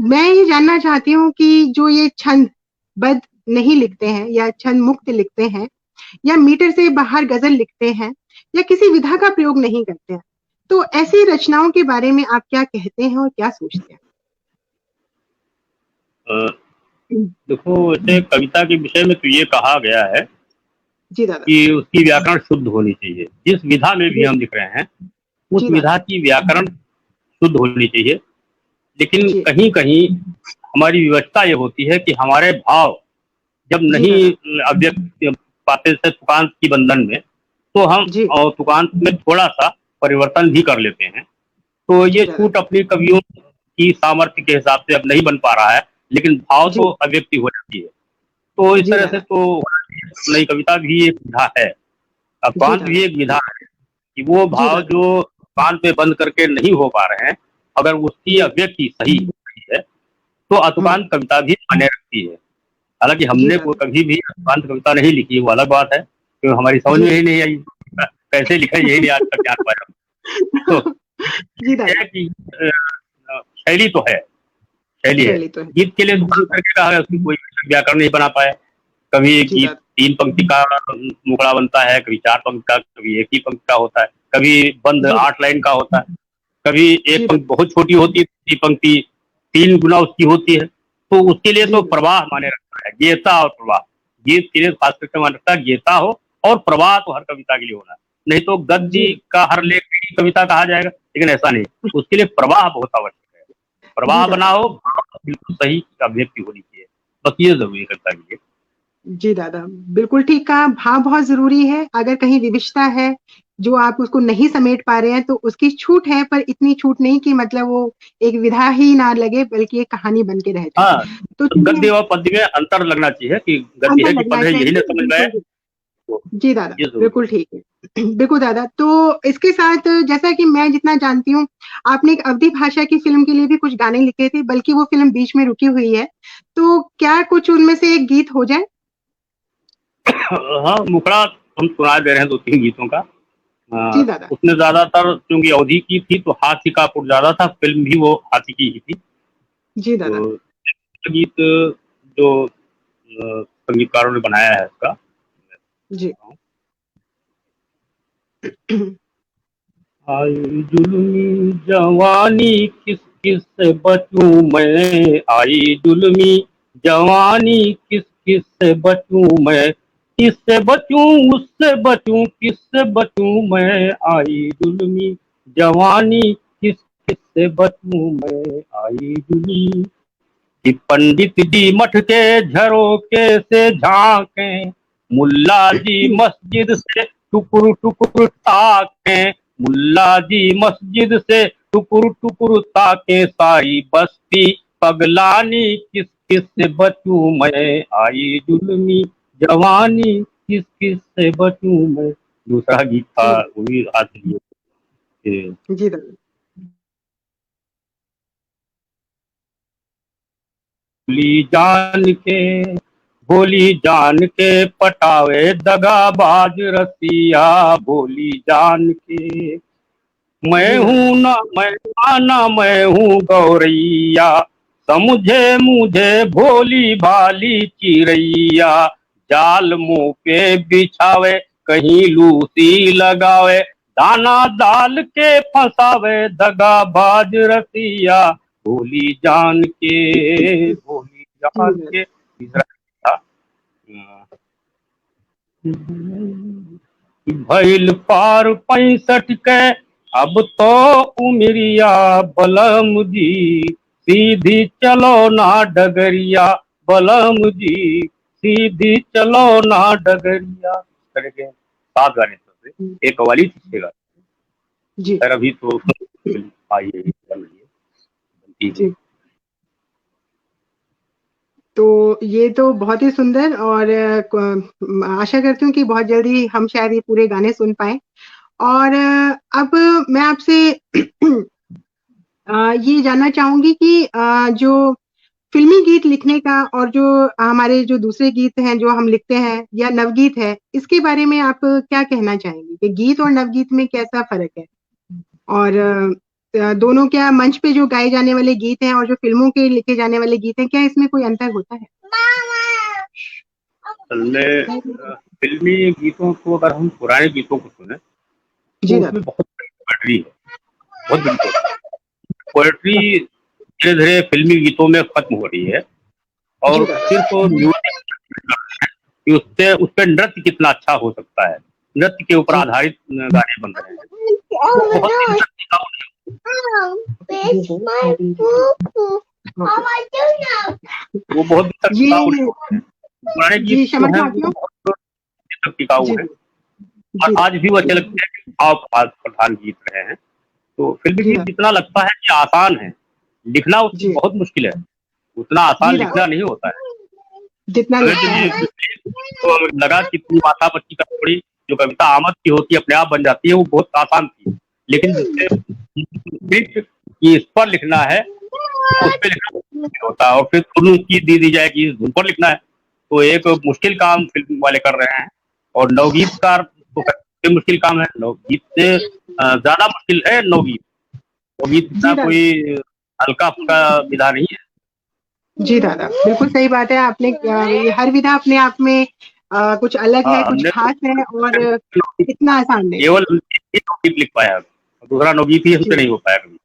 मैं ये जानना चाहती हूँ कि जो ये छंद बद्ध नहीं लिखते हैं या छंद मुक्त लिखते हैं या मीटर से बाहर गजल लिखते हैं या किसी विधा का प्रयोग नहीं करते हैं, तो ऐसी रचनाओं के बारे में आप क्या कहते हैं और क्या सोचते हैं? देखो वैसे कविता के विषय में तो ये कहा गया है जी दादा कि उसकी व्याकरण शुद्ध होनी चाहिए, जिस विधा में भी हम लिख रहे हैं उस जी विधा की व्याकरण शुद्ध होनी चाहिए। लेकिन जी कहीं कहीं हमारी विवशता ये होती है कि हमारे भाव जब जी नहीं अव्यक्त पाते से तुकांत की बंधन में, तो हम जी और तुकांत में थोड़ा सा परिवर्तन भी कर लेते हैं। तो जी ये दादा छूट अपनी कवियों की सामर्थ्य के हिसाब से अब नहीं बन पा रहा है, लेकिन भाव जी तो अव्यक्ति हो जाती है। तो इस जी तरह से दादा तो नई कविता भी एक विधा है, जी तुकांत दादा भी एक विधा है कि वो जी भाव दादा जो कान पे बंद करके नहीं हो पा रहे हैं, अगर उसकी जी अभिव्यक्ति सही हो रही है तो अतुकांत कविता भी मान्य रखती है। हालांकि जी हमने दादा कभी भी अतुकांत कविता नहीं लिखी, वो अलग बात है, क्योंकि हमारी समझ में जी ही नहीं आई कैसे लिखा, यही नहीं आज तक जान पाया। तो जी ये दादा है कि शैली तो है, शैली है। शैली तो है। गीत के लिए दुकान करके कहा है, उसकी कोई व्याकरण नहीं बना पाया। कभी जी गीत दादा 3 पंक्ति का मुखड़ा बनता है, कभी 4 पंक्ति का, कभी एक ही पंक्ति का होता है, कभी बंद जी 8 लाइन का होता है, कभी जी एक दादा पंक्ति बहुत छोटी होती है, दूसरी पंक्ति 3 गुना उसकी होती है। तो उसके लिए जी तो दादा प्रवाह माने रखता है, गेयता और प्रवाह। गीत के लिए खास करके माने रखता है गेयता हो और प्रवाह तो हर कविता के लिए होना है। नहीं तो गद्य का हर लेख की कविता कहा जाएगा, लेकिन ऐसा नहीं, उसके लिए प्रवाह बहुत आवश्यक है। प्रवाह जी बना दादा। हो, भाव बिल्कुल सही अभिव्यक्ति होनी चाहिए, बस ये जरूरी है कविता के लिए। जी दादा, बिल्कुल ठीक कहा। भाव बहुत जरूरी है। अगर कहीं विविधता है जो आप उसको नहीं समेट पा रहे हैं तो उसकी छूट है, पर इतनी छूट नहीं कि मतलब वो एक विधा ही ना लगे बल्कि एक कहानी बन के रह जाए। हाँ, तो गद्य चलिए, और पद्य में अंतर लगना चाहिए कि गद्य अंतर है कि लगना पद्य है, यही चाहिए, ना समझ में आए, बिल्कुल। तो जी दादा, ये जरूरी बिल्कुल ठीक है। बिल्कुल दादा, तो इसके साथ जैसा कि मैं जितना जानती हूँ, आपने एक अवधी भाषा की फिल्म के लिए भी कुछ गाने लिखे थे, बल्कि वो फिल्म बीच में रुकी हुई है, तो क्या कुछ उनमें से एक गीत हो जाए? है। हाँ, मुखड़ा हम सुना दे रहे हैं 2-3 गीतों का। जी दादा। उसमें ज्यादातर चूंकि अवधि की थी तो हाथी का पुर ज्यादा था, फिल्म भी वो हाथी की ही थी। जी दादा। तो गीत जो संगीतकारों ने बनाया है इसका, जी। आई जुल्मी जवानी किस किस से बचूं मैं, आई जुल्मी जवानी किस किस से बचूं मैं, किससे बचूं उससे बचूं किससे बचूं मैं, आई जुल्मी जवानी किस किस से बचूं मैं, आई जुल्मी। कि पंडित जी मठ के झरोके से झांके, मुल्ला जी मस्जिद से टुकुर टुकुर ताके, मुल्ला जी मस्जिद से टुकुर टुकुर ताके, सारी बस्ती पगलानी किस किस से बचूं मैं, आई जुल्मी जवानी किस किस से बचूं मैं। दूसरा गीत था, जी। वो भी आज लिए जी दादा। भोली जान के, भोली जान के पटावे दगाबाज रसिया, भोली जान के। मैं जी दादा। हूँ ना मैं ना मैं हूँ गौरैया, समझे मुझे भोली भाली चिरैया, जाल मुंह पे बिछावे कहीं लूसी लगावे, दाना डाल के फंसावे दगाबाज रसिया, भोली जान के, भोली जी जान दादा। के। तीसरा था, भइल पार 65 के, अब तो उमरिया बलम जी, सीधी चलो ना डगरिया बलम जी, सीधी चलो ना डगरिया। तरह के 7 गाने थे, एक कव्वाली थी, 6 गाने। जी। खैर अभी तो आई है, बन रही है, बनती है। जी। तो ये तो बहुत ही सुंदर, और आशा करती हूँ कि बहुत जल्दी हम शायद ये पूरे गाने सुन पाए। और अब मैं आपसे ये जानना चाहूंगी कि जो फिल्मी गीत लिखने का और जो हमारे जो दूसरे गीत हैं जो हम लिखते हैं या नवगीत है, इसके बारे में आप क्या कहना चाहेंगे कि गीत और नवगीत में कैसा फर्क है? और दोनों क्या मंच पे जो गाए जाने वाले गीत हैं और जो फिल्मों के लिखे जाने वाले गीत हैं, क्या इसमें कोई अंतर होता है? असल में फिल्मी गीतों को अगर हम पुराने गीतों को सुने जी तो दादा। उसमें बहुत बड़ी पोएट्री है, बहुत बड़ी पोएट्री धीरे धीरे फिल्मी गीतों में खत्म हो रही है, जी और दादा। सिर्फ म्यूजिक कि उससे उस पर नृत्य कितना अच्छा हो सकता है, नृत्य के ऊपर जी। आधारित गाने बन रहे हैं, वो बहुत ही नृत्य टिकाऊ वो बहुत हद तक टिकाऊ नहीं ये होते हैं। पुराने गीत जी, जो क्षमा हैं वो चाहती हूँ। बहुत हद तक टिकाऊ जी हैं, और जी आज भी वो अच्छे लगते हैं कि भाव प्रधान गीत रहे हैं। तो फिल्मी जी गीत जितना लगता है कि आसान है, लिखना जी बहुत मुश्किल है, उतना आसान जी दादा, लिखना नहीं होता है। जितना हमें लगता है। तो हमें लगा कि इतनी माथापच्ची का थोड़ी जो कविता आमद की होती है अपने आप बन जाती है, वो बहुत आसान थी, लेकिन जिससे गीत कि इस पर लिखना है उस पे लिखना मुश्किल होता है, और फिर धुन की दी जाए कि इस धुन पर लिखना है, तो एक मुश्किल काम फिल्म वाले कर रहे हैं। और नवगीतकार तो सबसे मुश्किल काम है, नवगीत से ज्यादा मुश्किल है नवगीत। नवगीत इतना जी दादा। कोई हल्का फुल्का विधा नहीं है। जी दादा, बिल्कुल सही बात है। आपने ये हर विधा अपने आप में कुछ अलग है, हाँ, कुछ हमने तो खास है, और इतना आसान नहीं। केवल एक नवगीत लिख पाया, दूसरा नवगीत ही हमसे जी। नहीं हो पाया कभी।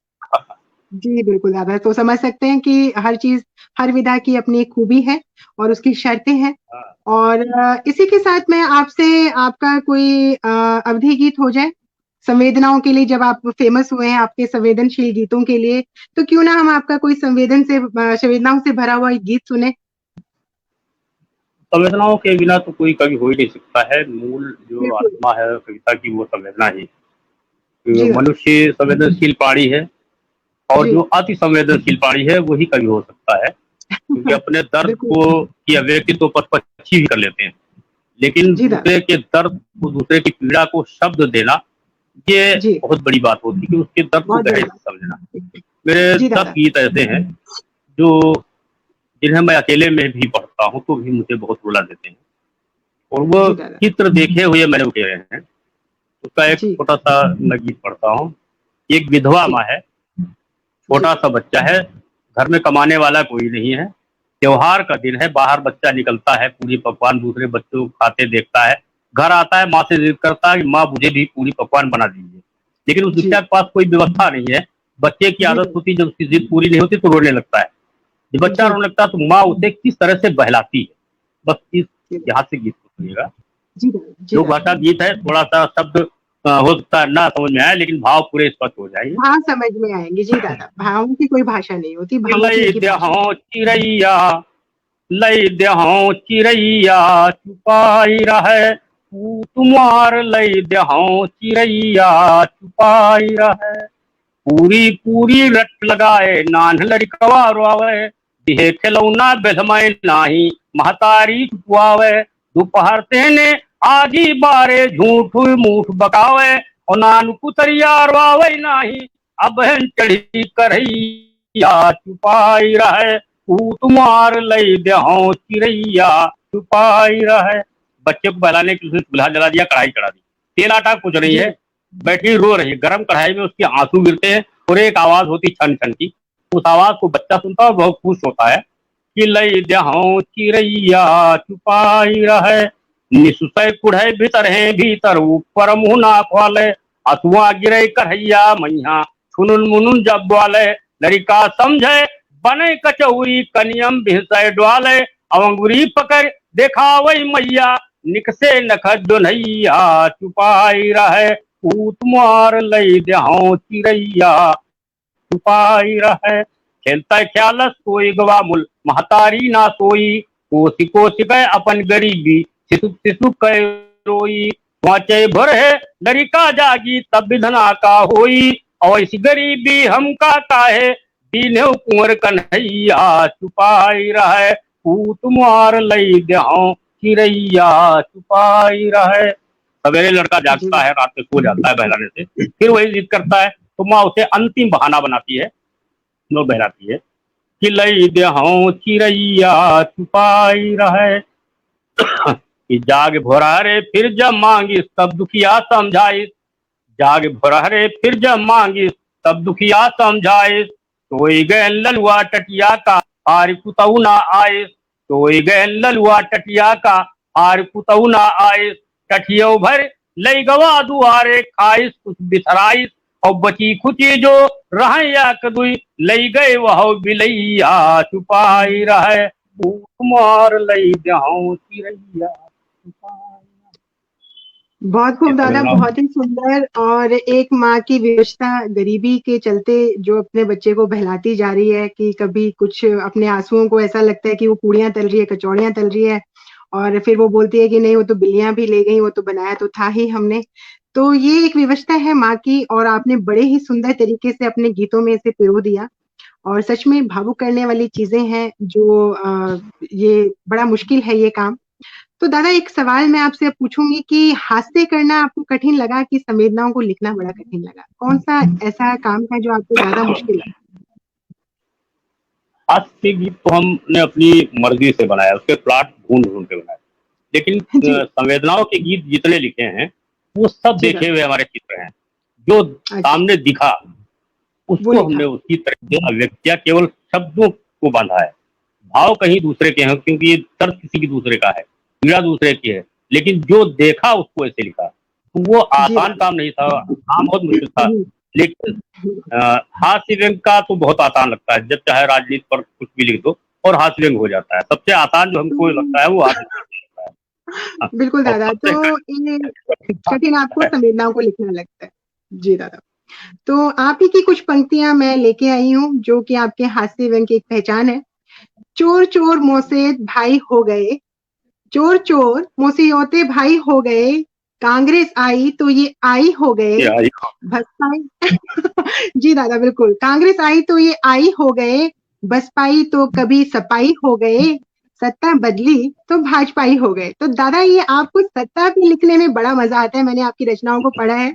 जी बिल्कुल दादा, तो समझ सकते हैं कि हर चीज हर विधा की अपनी एक खूबी है और उसकी शर्तें हैं। हाँ। और इसी के साथ मैं आपसे आपका कोई अवधि गीत हो जाए संवेदनाओं के लिए, जब आप फेमस हुए हैं आपके संवेदनशील गीतों के लिए, तो क्यों ना हम आपका कोई संवेदनाओं से भरा हुआ एक गीत सुने। संवेदनाओं के बिना तो कोई कवि हो ही नहीं सकता है। मूल जो बिल्कुल। आत्मा है कविता की वो संवेदना ही। जी दादा। मनुष्य संवेदनशील प्राणी है और जी। जो अति संवेदनशील प्राणी है वही कवि हो सकता है, क्योंकि अपने दर्द बिल्कुल। को की अभिव्यक्ति तो पक्षी भी कर लेते हैं, लेकिन जी दादा। दूसरे के दर्द को, दूसरे की पीड़ा को शब्द देना, ये जी। बहुत बड़ी बात होती है कि उसके दर्द को बहुत बड़ी गहराई बात। से समझना। मेरे जी 10 दादा। गीत ऐसे हैं जो जिन्हें मैं अकेले में भी पढ़ता हूँ तो भी मुझे बहुत रुला देते हैं, और वो जी दादा। चित्र देखे हुए मैंने उकेरे हैं। उसका एक जी। छोटा सा मैं गीत पढ़ता हूँ। एक विधवा जी। माँ है, जी। छोटा सा बच्चा है, घर में कमाने वाला कोई नहीं है। त्योहार का दिन है, बाहर बच्चा निकलता है, पूरी पकवान दूसरे बच्चों को खाते देखता है, घर आता है, माँ से जिद करता है कि माँ मुझे भी पूरी पकवान बना दीजिए। लेकिन उस जी। बच्चा के पास कोई व्यवस्था नहीं है। बच्चे की जी आदत दादा। होती है, जब उसकी जिद पूरी नहीं होती तो रोने लगता है। जब बच्चा जी। रोने लगता है तो माँ उसे किस तरह से बहलाती है, बस इस जी। यहाँ से गीत को सुनिएगा। जी दादा। जी जो दादा। भाषा गीत है, थोड़ा सा शब्द हो सकता है ना समझ में आए, लेकिन भाव पूरे स्पष्ट हो जाएंगे। भाव समझ में आएंगे। जी दादा, भावों की कोई भाषा नहीं होती, भावों की लई एक ही भाषा। देहों चिड़ैया, लई देहों चिड़ैया छुपाई रहे, तुम्हार लई देहों चिड़ैया छुपाई रहे। पूरी पूरी रट लगाए नान लड़कवा रोवे, दिहे खिलौना बेधमय नाही महतारी छुपावे। दोपहर तेने आगी बारे झूठ मूठ बकावे, और नान कुतरिया रोवे नाही अब चढ़ी करैया छुपाई रहे। तुम्हार लई देहों चिड़ैया छुपाई रहे। बच्चे को बहलाने के लिए चूल्हा जला दिया, कढ़ाई चढ़ा दी, तेल आटा कुछ नहीं जी। है, बैठी रो रही है, गर्म कढ़ाई में उसके आंसू गिरते हैं और एक आवाज होती छन छन की। उस आवाज को बच्चा सुनता है और बहुत खुश होता है कि लई देहों चिड़ैया छुपाई रहे। निसुसै कुढ़ै भीतर है भीतर ऊपर मुँह ना खोले, अथुआ गिरे कढ़ैया मैया छुनुन मुनुन जब बोले। लड़का समझे बने कचौरी कनियम भिसै डोले, अंगुरी पकड़ देखा वही मैया निकसे नख दुनैया छुपाई रहे। ऊत मार लई देहों चिड़ैया छुपाई रहे। खेलता ख्यालस सोई गवा मुल महतारी ना सोई, कोसी कोसी कह अपन गरीबी सिसुक सिसुक कह रोई। वाचे भर है लड़का जागी तब विधना का होई, और इस गरीबी हम का काहे दीने कुंवर कन्हैया छुपाई रहे। ऊत मार लई देहों चिड़ैया छुपाई रहे। सवेरे लड़का जी। जागता है, रात में सो जाता है बहलाने से, फिर वही जिद करता है तो माँ उसे अंतिम बहाना बनाती है, नो बहलाती है कि लई देहों चिड़ैया छुपाई रहे। कि जाग भोरा रे फिर जब मांगिस तब दुखिया समझाइस, जाग भोरा रे फिर जब मांगिस तब दुखिया समझाइस। सोई गए ललुआ टटिया का हार कुतऊ ना आइस, सोई गए ललुआ टटिया का हार कुतऊ ना आइस। टटियो भर लई गवा दुआरे खाइस कुछ बिथराइस, और बची खुची जो रह या कदुई लई गए वह बिलैया छुपाई रहे। मार लई देहों चिड़ैया छुपाई। बहुत ये खूब दादा, संवेदना। बहुत ही सुंदर। और एक माँ की विवशता गरीबी के चलते जो अपने बच्चे को बहलाती जा रही है कि कभी कुछ अपने आंसुओं को ऐसा लगता है कि वो पूड़ियां तल रही है, कचौड़ियां तल रही है, और फिर वो बोलती है कि नहीं वो तो बिल्लियां भी ले गई, वो तो बनाया तो था ही हमने। तो ये एक विवशता है माँ की, और आपने बड़े ही सुंदर तरीके से अपने गीतों में इसे पिरो दिया। और सच में भावुक करने वाली चीजें हैं जो ये बड़ा मुश्किल है ये काम। तो दादा एक सवाल मैं आपसे अब पूछूंगी कि हास्य करना आपको कठिन लगा कि संवेदनाओं को लिखना बड़ा कठिन लगा, कौन सा ऐसा काम है जो आपको ज्यादा मुश्किल लगा। हास्य गीत तो हमने अपनी मर्जी से बनाया, उसके प्लॉट ढूंढ ढूंढ के बनाए, लेकिन जी। संवेदनाओं के गीत जितने लिखे हैं वो सब जी देखे दादा। हुए हमारे चित्र हैं। जो अच्छा। सामने दिखा वो उसको लिखा। हमने उसी तरह से अभिव्यक्त किया, केवल शब्दों को बांधा है। भाव कहीं दूसरे के हैं, क्योंकि ये दर्द किसी की दूसरे का है, पीड़ा दूसरे की है, लेकिन जो देखा उसको ऐसे लिखा। तो वो जी आसान दादा। काम नहीं था, काम बहुत मुश्किल था। हम्म। लेकिन हास्य व्यंग का तो बहुत आसान लगता है, जब चाहे राजनीति पर कुछ भी लिख दो, और हास्य व्यंग हो जाता है। सबसे आसान जो हमको लगता है वो हास्य व्यंग होता है। बिल्कुल और दादा, सबसे तो ये कठिन आपको संवेदनाओं को लिखना लगता है। जी दादा, तो आप ही की कुछ पंक्तियां मैं लेके आई हूँ जो कि आपके हास्य व्यंग की एक पहचान है। चोर चोर मोसे भाई हो गए, चोर चोर मोसियोते भाई हो गए, कांग्रेस आई तो ये आई हो गए, यार, बसपाई जी दादा बिल्कुल, कांग्रेस आई तो ये आई हो गए, बसपाई तो कभी सपाई हो गए, सत्ता बदली तो भाजपाई हो गए। तो दादा ये आपको सत्ता पे लिखने में बड़ा मजा आता है, मैंने आपकी रचनाओं को पढ़ा है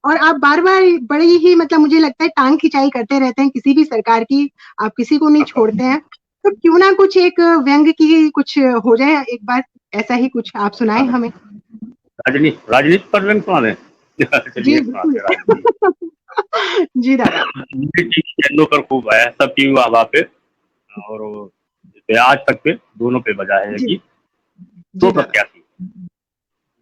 और आप बार बार बड़ी ही मतलब मुझे लगता है टांग खिंचाई करते रहते हैं किसी भी सरकार की, आप किसी को नहीं छोड़ते हैं। तो क्यों ना कुछ एक व्यंग की कुछ हो जाए एक बार, ऐसा ही कुछ आप सुनाएं हमें। राजनीति राजनीति पर व्यंग सुना दें। जी चलिए सुनाते हैं राजनीति। बिल्कुल जी दादा। चैनलों पर खूब है, सबकी वाह पे, और इसे आज तक पे दोनों पे बजा है जी कि दो जी दादा। प्रत्याशी,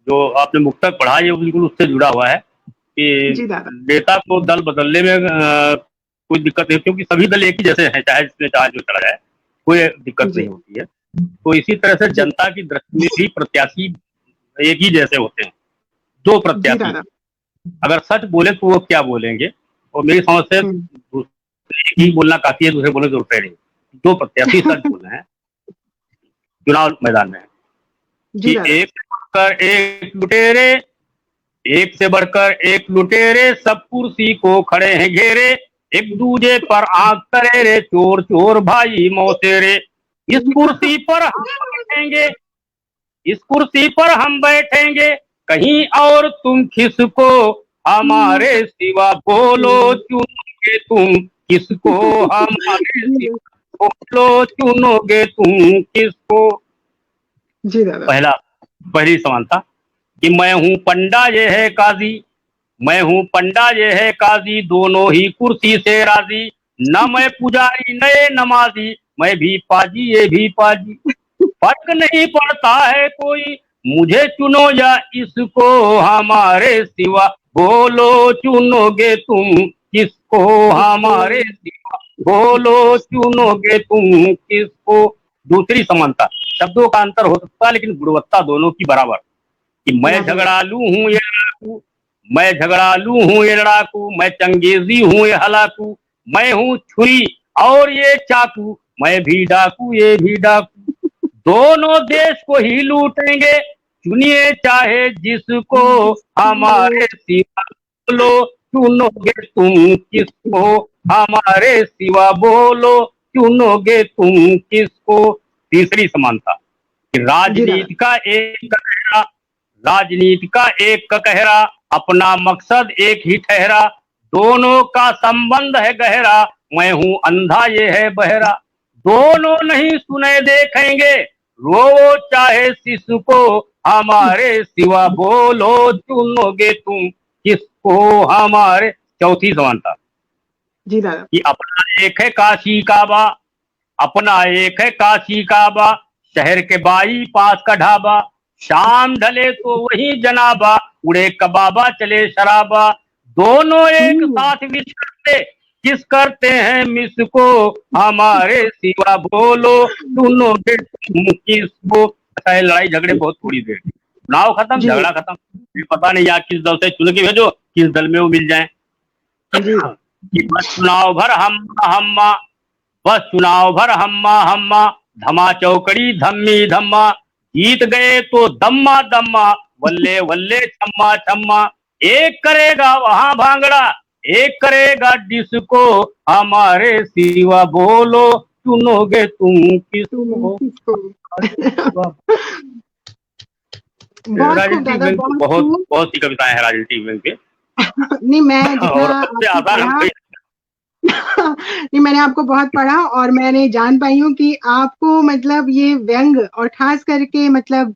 जो आपने मुक्तक पढ़ा है ये बिल्कुल उससे जुड़ा हुआ है कि जी दादा। नेता को दल बदलने में कोई दिक्कत नहीं, क्योंकि सभी दल एक ही जैसे हैं, चाहे जिसमें चाहे जो चला जाए, कोई दिक्कत जी नहीं होती है। तो इसी तरह से जी जनता की दृष्टि में भी प्रत्याशी एक ही जैसे होते हैं। दो जी प्रत्याशी दादा। अगर सच बोले तो वो क्या बोलेंगे, और मेरी समझ से हम्म, दूसरे ही बोलना काफी है, दूसरे बोलने की जरूरत है नहीं। दो प्रत्याशी सच बोल रहे हैं चुनाव मैदान में जी कि दादा। एक से बढ़कर एक लुटेरे, एक से बढ़कर एक लुटेरे, सब कुर्सी को खड़े हैं घेरे, एक दूजे पर आंख करे रे, चोर चोर भाई मौसेरे। इस कुर्सी पर हम बैठेंगे, इस कुर्सी पर हम बैठेंगे, कहीं और तुम किसको हमारे सिवा बोलो चुनोगे तुम किसको, हमारे जी सिवा बोलो चुनोगे तुम किसको। जी दादा। पहला पहली समानता कि मैं हूं पंडा ये है काजी, मैं हूं पंडा ये है काजी, दोनों ही कुर्सी से राजी, न मैं पुजारी नए नमाजी, मैं भी पाजी ये भी पाजी, फर्क नहीं पड़ता है कोई, मुझे चुनो या इसको, हमारे सिवा बोलो चुनोगे तुम किसको, हमारे सिवा बोलो चुनोगे तुम किसको। दूसरी समानता, शब्दों का अंतर हो सकता है लेकिन गुणवत्ता दोनों की बराबर, कि मैं नहीं दादा। झगड़ालू हूँ ये लड़ाकू, मैं झगड़ालू हूँ ये लड़ाकू, मैं चंगेजी हूँ ये हलाकू, मैं हूँ छुरी और ये चाकू, मैं भी डाकू ये भी डाकू, दोनों देश को ही लूटेंगे, चुनिए चाहे जिसको, हमारे सिवा बोलो चुनोगे तुम किसको, हमारे सिवा बोलो चुनोगे तुम किसको। तीसरी समानता कि जी दादा। राजनीति का एक कहरा, राजनीति का एक का कहरा, अपना मकसद एक ही ठहरा, दोनों का संबंध है गहरा, मैं हूं अंधा ये है बहरा, दोनों नहीं सुने देखेंगे, रो चाहे शिशु हमारे सिवा बोलो चुनोगे तुम किसको, हमारे। चौथी समानता जी दादा। कि अपना एक है काशी काबा, अपना एक है काशी काबा, शहर के बाई पास का ढाबा, शाम ढले तो वही जनाबा, उड़े कबाबा चले शराबा, दोनों एक साथ विश करते, किस करते हैं मिस को, हमारे सिवा बोलो सुनोगे तुम किसको। अच्छा है, लड़ाई झगड़े बहुत थोड़ी देर, चुनाव खत्म जी झगड़ा खत्म, फिर पता नहीं यार किस दल से चुन के भेजो, किस दल में वो मिल जाए। जी कि बस चुनाव भर हम्मा हम्मा, बस चुनाव भर हम्मा हम्मा, धमा चौकड़ी धम्मी धम्मा, जीत गए तो दम्मा दम्मा, वल्ले वल्ले छम्मा छम्मा, एक करेगा वहां भांगड़ा, एक करेगा डिस्को, हमारे सिवा बोलो चुनोगे तुम तुम किसको। किसको बहुत खूब राजनीतिक दादा, बैंक बहुत बहुत खूब। बहुत सी कविताएं हैं राजनीतिक बैंक पे, नहीं मैं जितना और सबसे आपको आसान हम पढ़ा कही। नहीं मैंने आपको बहुत पढ़ा और मैंने जान पाई हूँ कि आपको मतलब ये व्यंग और खास करके मतलब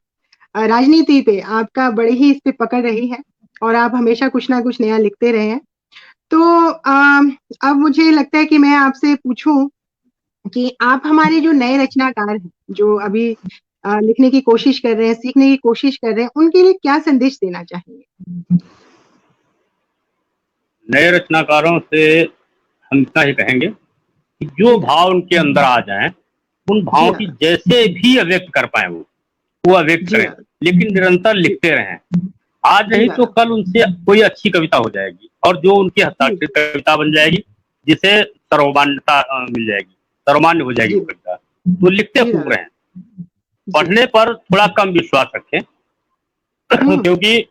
राजनीति पे आपका बड़े ही इस पे पकड़ रही है और आप हमेशा कुछ ना कुछ नया लिखते रहे हैं। तो अब मुझे लगता है कि मैं आपसे पूछूं कि आप हमारे जो नए रचनाकार हैं जो अभी लिखने की कोशिश कर रहे हैं, सीखने की कोशिश कर रहे हैं, उनके लिए क्या संदेश देना चाहेंगे। नए रचनाकारों से हम इतना ही कहेंगे कि जो भाव उनके अंदर आ जाए उन भावों की जैसे भी अभिव्यक्त कर पाए वो अभिव्यक्त जी करें, दादा, लेकिन निरंतर लिखते रहें। आज जी नहीं तो दादा, कल उनसे कोई अच्छी कविता हो जाएगी और जो उनकी जी हस्ताक्षरित कविता बन जाएगी, जिसे सर्वमान्यता मिल जाएगी, सर्वमान्य हो जाएगी जी वो कविता। तो लिखते जी खूब दादा, रहें, जी, पढ़ने पर थोड़ा कम विश्वास रखें हम्म, क्योंकि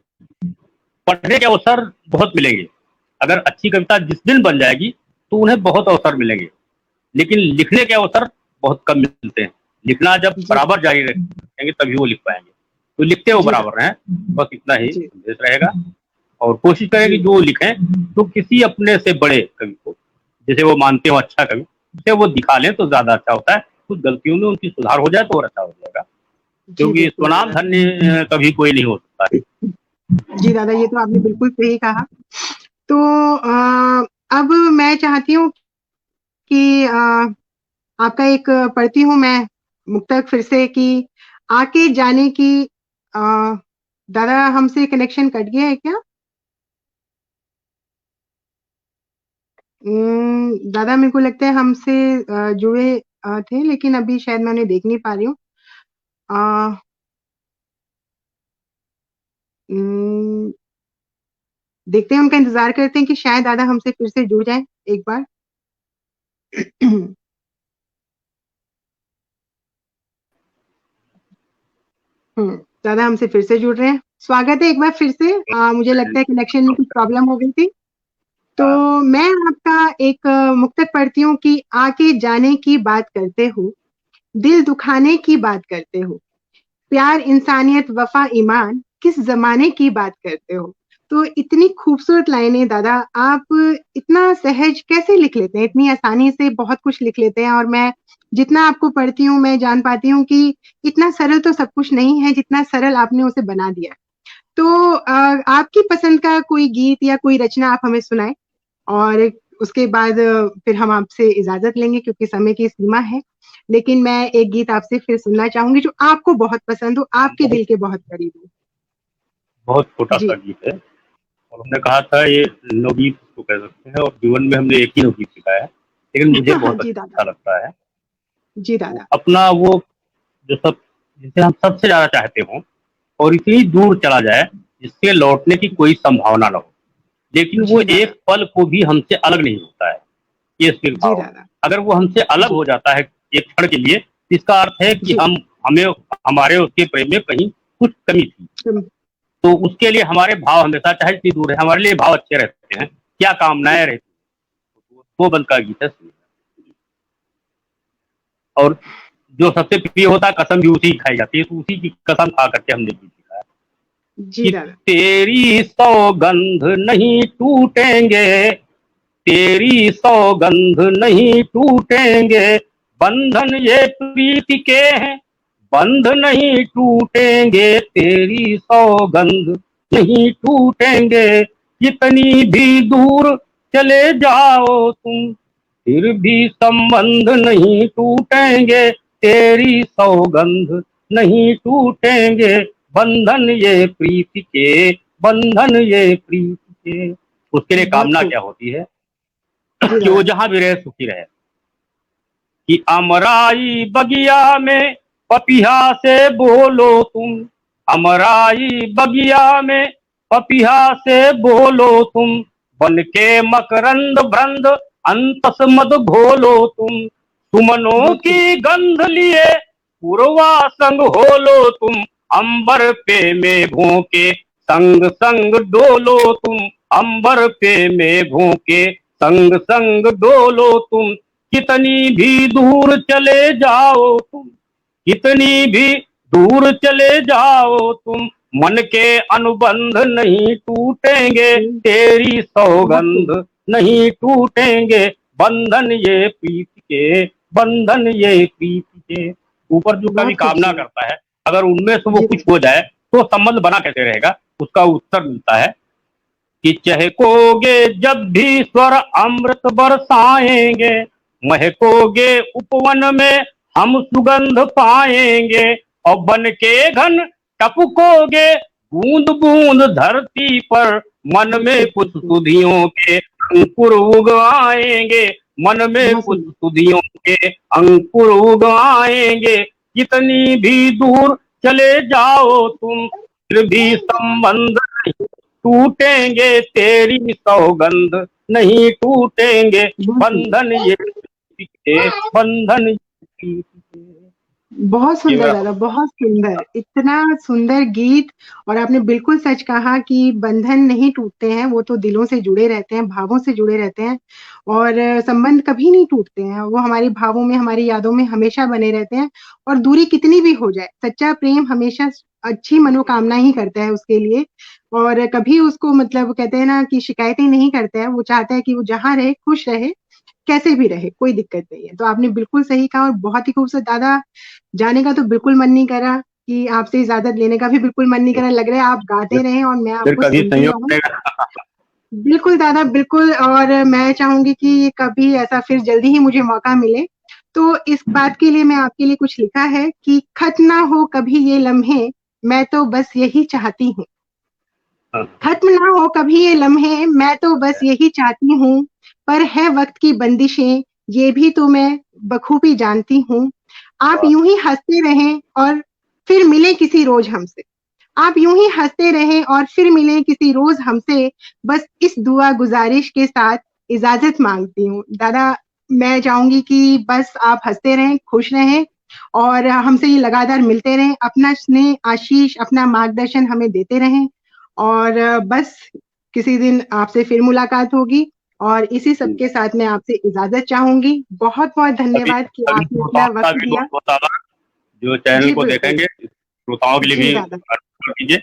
पढ़ने के अवसर बहुत मिलेंगे। अगर अच्छी कविता जिस दिन बन जाएगी तो उन्हें बहुत अवसर मिलेंगे, लेकिन लिखने के अवसर बहुत कम मिलते हैं। लिखना जब जी बराबर जारी रखेंगे तभी वो लिख पाएंगे। तो लिखते वो जी बराबर रहें, बस इतना ही जी संदेश रहेगा। और कोशिश करें कि जी जो लिखें तो किसी अपने से बड़े कवि को, जिसे वो मानते हो अच्छा कवि, उसे वो दिखा लें तो ज्यादा अच्छा होता है। कुछ गलतियों में उनकी सुधार हो जाए तो और अच्छा हो जाएगा, जी क्योंकि बिल्कुल स्वनाम दादा, धन्य कभी कोई नहीं हो सकता है। जी दादा, ये तो आपने बिल्कुल सही कहा। तो अब मैं चाहती हूँ कि आपका एक पढ़ती हूँ मैं मुक्तक फिर से कि आके जाने की। अ, दादा हमसे कनेक्शन कट गया है क्या? दादा मेरे को लगता है हमसे जुड़े थे, लेकिन अभी शायद मैं उन्हें देख नहीं पा रही हूँ। अ, उम, देखते हैं, उनका इंतजार करते हैं कि शायद दादा हमसे फिर से जुड़ जाएं एक बार। दादा हमसे फिर से जुड़ रहे हैं। स्वागत है एक बार फिर से। मुझे लगता है कनेक्शन में कुछ प्रॉब्लम हो गई थी। तो मैं आपका एक मुक्तक पढ़ती हूँ कि आके जाने की बात करते हो, दिल दुखाने की बात करते हो, प्यार इंसानियत वफा ईमान किस जमाने की बात करते हो। तो इतनी खूबसूरत लाइनें दादा, आप इतना सहज कैसे लिख लेते हैं? इतनी आसानी से बहुत कुछ लिख लेते हैं, और मैं जितना आपको पढ़ती हूँ मैं जान पाती हूँ कि इतना सरल तो सब कुछ नहीं है जितना सरल आपने उसे बना दिया है। तो आपकी पसंद का कोई गीत या कोई रचना आप हमें सुनाएं, और उसके बाद फिर हम आपसे इजाजत लेंगे क्योंकि समय की सीमा है। लेकिन मैं एक गीत आपसे फिर सुनना चाहूंगी जो आपको बहुत पसंद हो, आपके बहुत दिल के बहुत करीब हो। बहुत छोटा सा जी, गीत है, और हमने कहा था ये नवगीत को कह सकते हैं, और जीवन में हमने एक ही नवगीत लिखा है, लेकिन मुझे बहुत जी दादा, अच्छा लगता है। जी वो दादा, अपना वो जो सब, जिसे हम सबसे ज्यादा चाहते हो और इतनी दूर चला जाए जिसके लौटने की कोई संभावना ना हो, लेकिन वो जी दादा, एक पल को भी हमसे अलग नहीं होता है। ये स्थिर जी भाव है। दादा, अगर वो हमसे अलग जी, हो जाता है एक क्षण के लिए, तो इसका अर्थ है कि जी, हमें हमारे उसके प्रेम में कहीं कुछ कमी थी। तुम- तो उसके लिए हमारे भाव हमेशा, चाहे जितनी दूर है, हमारे लिए भाव अच्छे रहते हैं, क्या कामनाएं रहती हैं। वो बंद का गीत है। और जो सबसे प्रिय होता है, कसम भी उसी की खाई जाती है, तो उसी की कसम खा करके हमने गीत लिखा है जी कि दादा, तेरी सौगंध नहीं टूटेंगे, तेरी सौगंध नहीं टूटेंगे, बंधन ये प्रीति के हैं, बंध नहीं टूटेंगे, तेरी सौगंध नहीं टूटेंगे। कितनी भी दूर चले जाओ तुम, फिर भी संबंध नहीं टूटेंगे, तेरी सौगंध नहीं टूटेंगे, बंधन ये प्रीति के, बंधन ये प्रीति के। उसके लिए बहुत कामना खूब। क्या होती है जी कि वो दादा, जहां भी रहे सुखी रहे। कि अमराई बगिया में पपिया से बोलो तुम, अमराई बगिया में पपिया से बोलो तुम, बन के मकरंद भ्रंद अंतस मद घोलो तुम, सुमनों बहुत खूब। की गंध लिए पूर्वा संग होलो तुम, अंबर पे मेघों के संग संग डोलो तुम, अंबर पे मेघों के संग संग डोलो तुम, कितनी भी दूर चले जाओ तुम, कितनी भी दूर चले जाओ तुम, मन के अनुबंध नहीं टूटेंगे, तेरी बहुत खूब। सौगंध नहीं टूटेंगे, बंधन ये प्रीत के, बंधन ये प्रीत के। ऊपर जो कवि बहुत कामना खूबसूरत। करता है, अगर उनमें से वो जी कुछ दादा, हो जाए तो संबंध बना कैसे रहेगा। उसका उत्तर मिलता है कि चहकोगे जब भी स्वर अमृत बरसाएंगे, महकोगे उपवन में हम सुगंध पाएंगे, और बन के घन टपकोगे बूंद बूंद धरती पर, मन में कुछ सुधियों के अंकुर उगाएंगे, मन में बहुत कुछ सुंदर। सुधियों के अंकुर उगाएंगे। कितनी भी दूर चले जाओ तुम, फिर भी संबंध नहीं टूटेंगे, तेरी सौगंध नहीं टूटेंगे। बहुत सुंदर। बंधन ये प्रीति के, बंधन ये प्रीति के। बहुत ये सुंदर मेरा दादा, बहुत सुंदर, इतना सुंदर गीत। और आपने बिल्कुल सच कहा कि बंधन नहीं टूटते हैं, वो तो दिलों से जुड़े रहते हैं, भावों से जुड़े रहते हैं। और संबंध कभी नहीं टूटते हैं, वो हमारी भावों में, हमारी यादों में हमेशा बने रहते हैं। और दूरी कितनी भी हो जाए, सच्चा प्रेम हमेशा अच्छी मनोकामना ही करता है उसके लिए। और कभी उसको मतलब कहते हैं ना कि शिकायतें नहीं करता है, वो चाहता है कि वो जहाँ रहे खुश रहे, कैसे भी रहे, कोई दिक्कत नहीं है। तो आपने बिल्कुल सही कहा और बहुत ही खूबसूरत दादा। जाने का तो बिल्कुल मन नहीं करा, कि आपसे इजाजत लेने का भी बिल्कुल मन नहीं करा। लग रहा है आप गाते रहें और मैं फिर आपको कभी सुनती संयोग रहूं। बनेगा। बिल्कुल दादा, बिल्कुल। और मैं चाहूंगी कि कभी ऐसा फिर जल्दी ही मुझे मौका मिले। तो इस बात के लिए मैं आपके लिए कुछ लिखा है कि खत ना हो कभी ये लम्हे, मैं तो बस यही चाहती हूँ। खत्म ना हो कभी ये लम्हे, मैं तो बस यही चाहती हूँ। पर है वक्त की बंदिशें, ये भी तो मैं बखूबी जानती हूँ। आप यूं ही हंसते रहें और फिर मिले किसी रोज हमसे। आप यूं ही हंसते रहें और फिर मिले किसी रोज हमसे। बस इस दुआ गुजारिश के साथ इजाजत मांगती हूँ। दादा, मैं चाहूंगी कि बस आप हंसते रहें, खुश रहें और हमसे ये लगातार मिलते रहें। अपना स्नेह, आशीष, अपना मार्गदर्शन हमें देते रहें। और बस किसी दिन आपसे फिर मुलाकात होगी। और इसी सब के साथ मैं आपसे इजाजत चाहूंगी। बहुत बहुत सभी धन्यवाद कि सभी आपने अपना श्रोताओं का वक्त भी दिया। बहुत बहुत आभार, जो चैनल जी को बिल्कुल। देखेंगे। श्रोताओं के लिए जी भी दादा। कर दीजिए।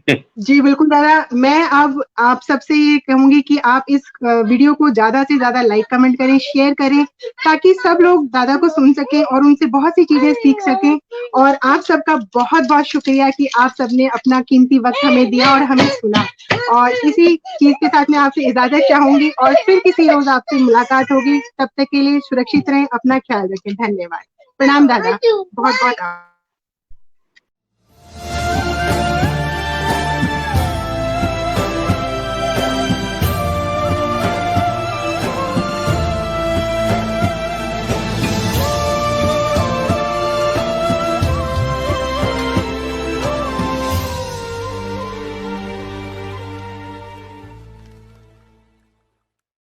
जी बिल्कुल दादा, मैं अब आप सबसे ये कहूंगी कि आप इस वीडियो को ज्यादा से ज्यादा लाइक, कमेंट करें, शेयर करें, ताकि सब लोग दादा को सुन सकें और उनसे बहुत सी चीजें सीख सकें। और आप सबका बहुत बहुत शुक्रिया कि आप सबने अपना कीमती वक्त हमें दिया और हमें सुना। और इसी चीज के साथ मैं आपसे इजाजत चाहूंगी और फिर किसी रोज आपसे मुलाकात होगी। तब तक के लिए सुरक्षित रहें, अपना ख्याल रखें। धन्यवाद। प्रणाम दादा, बहुत बहुत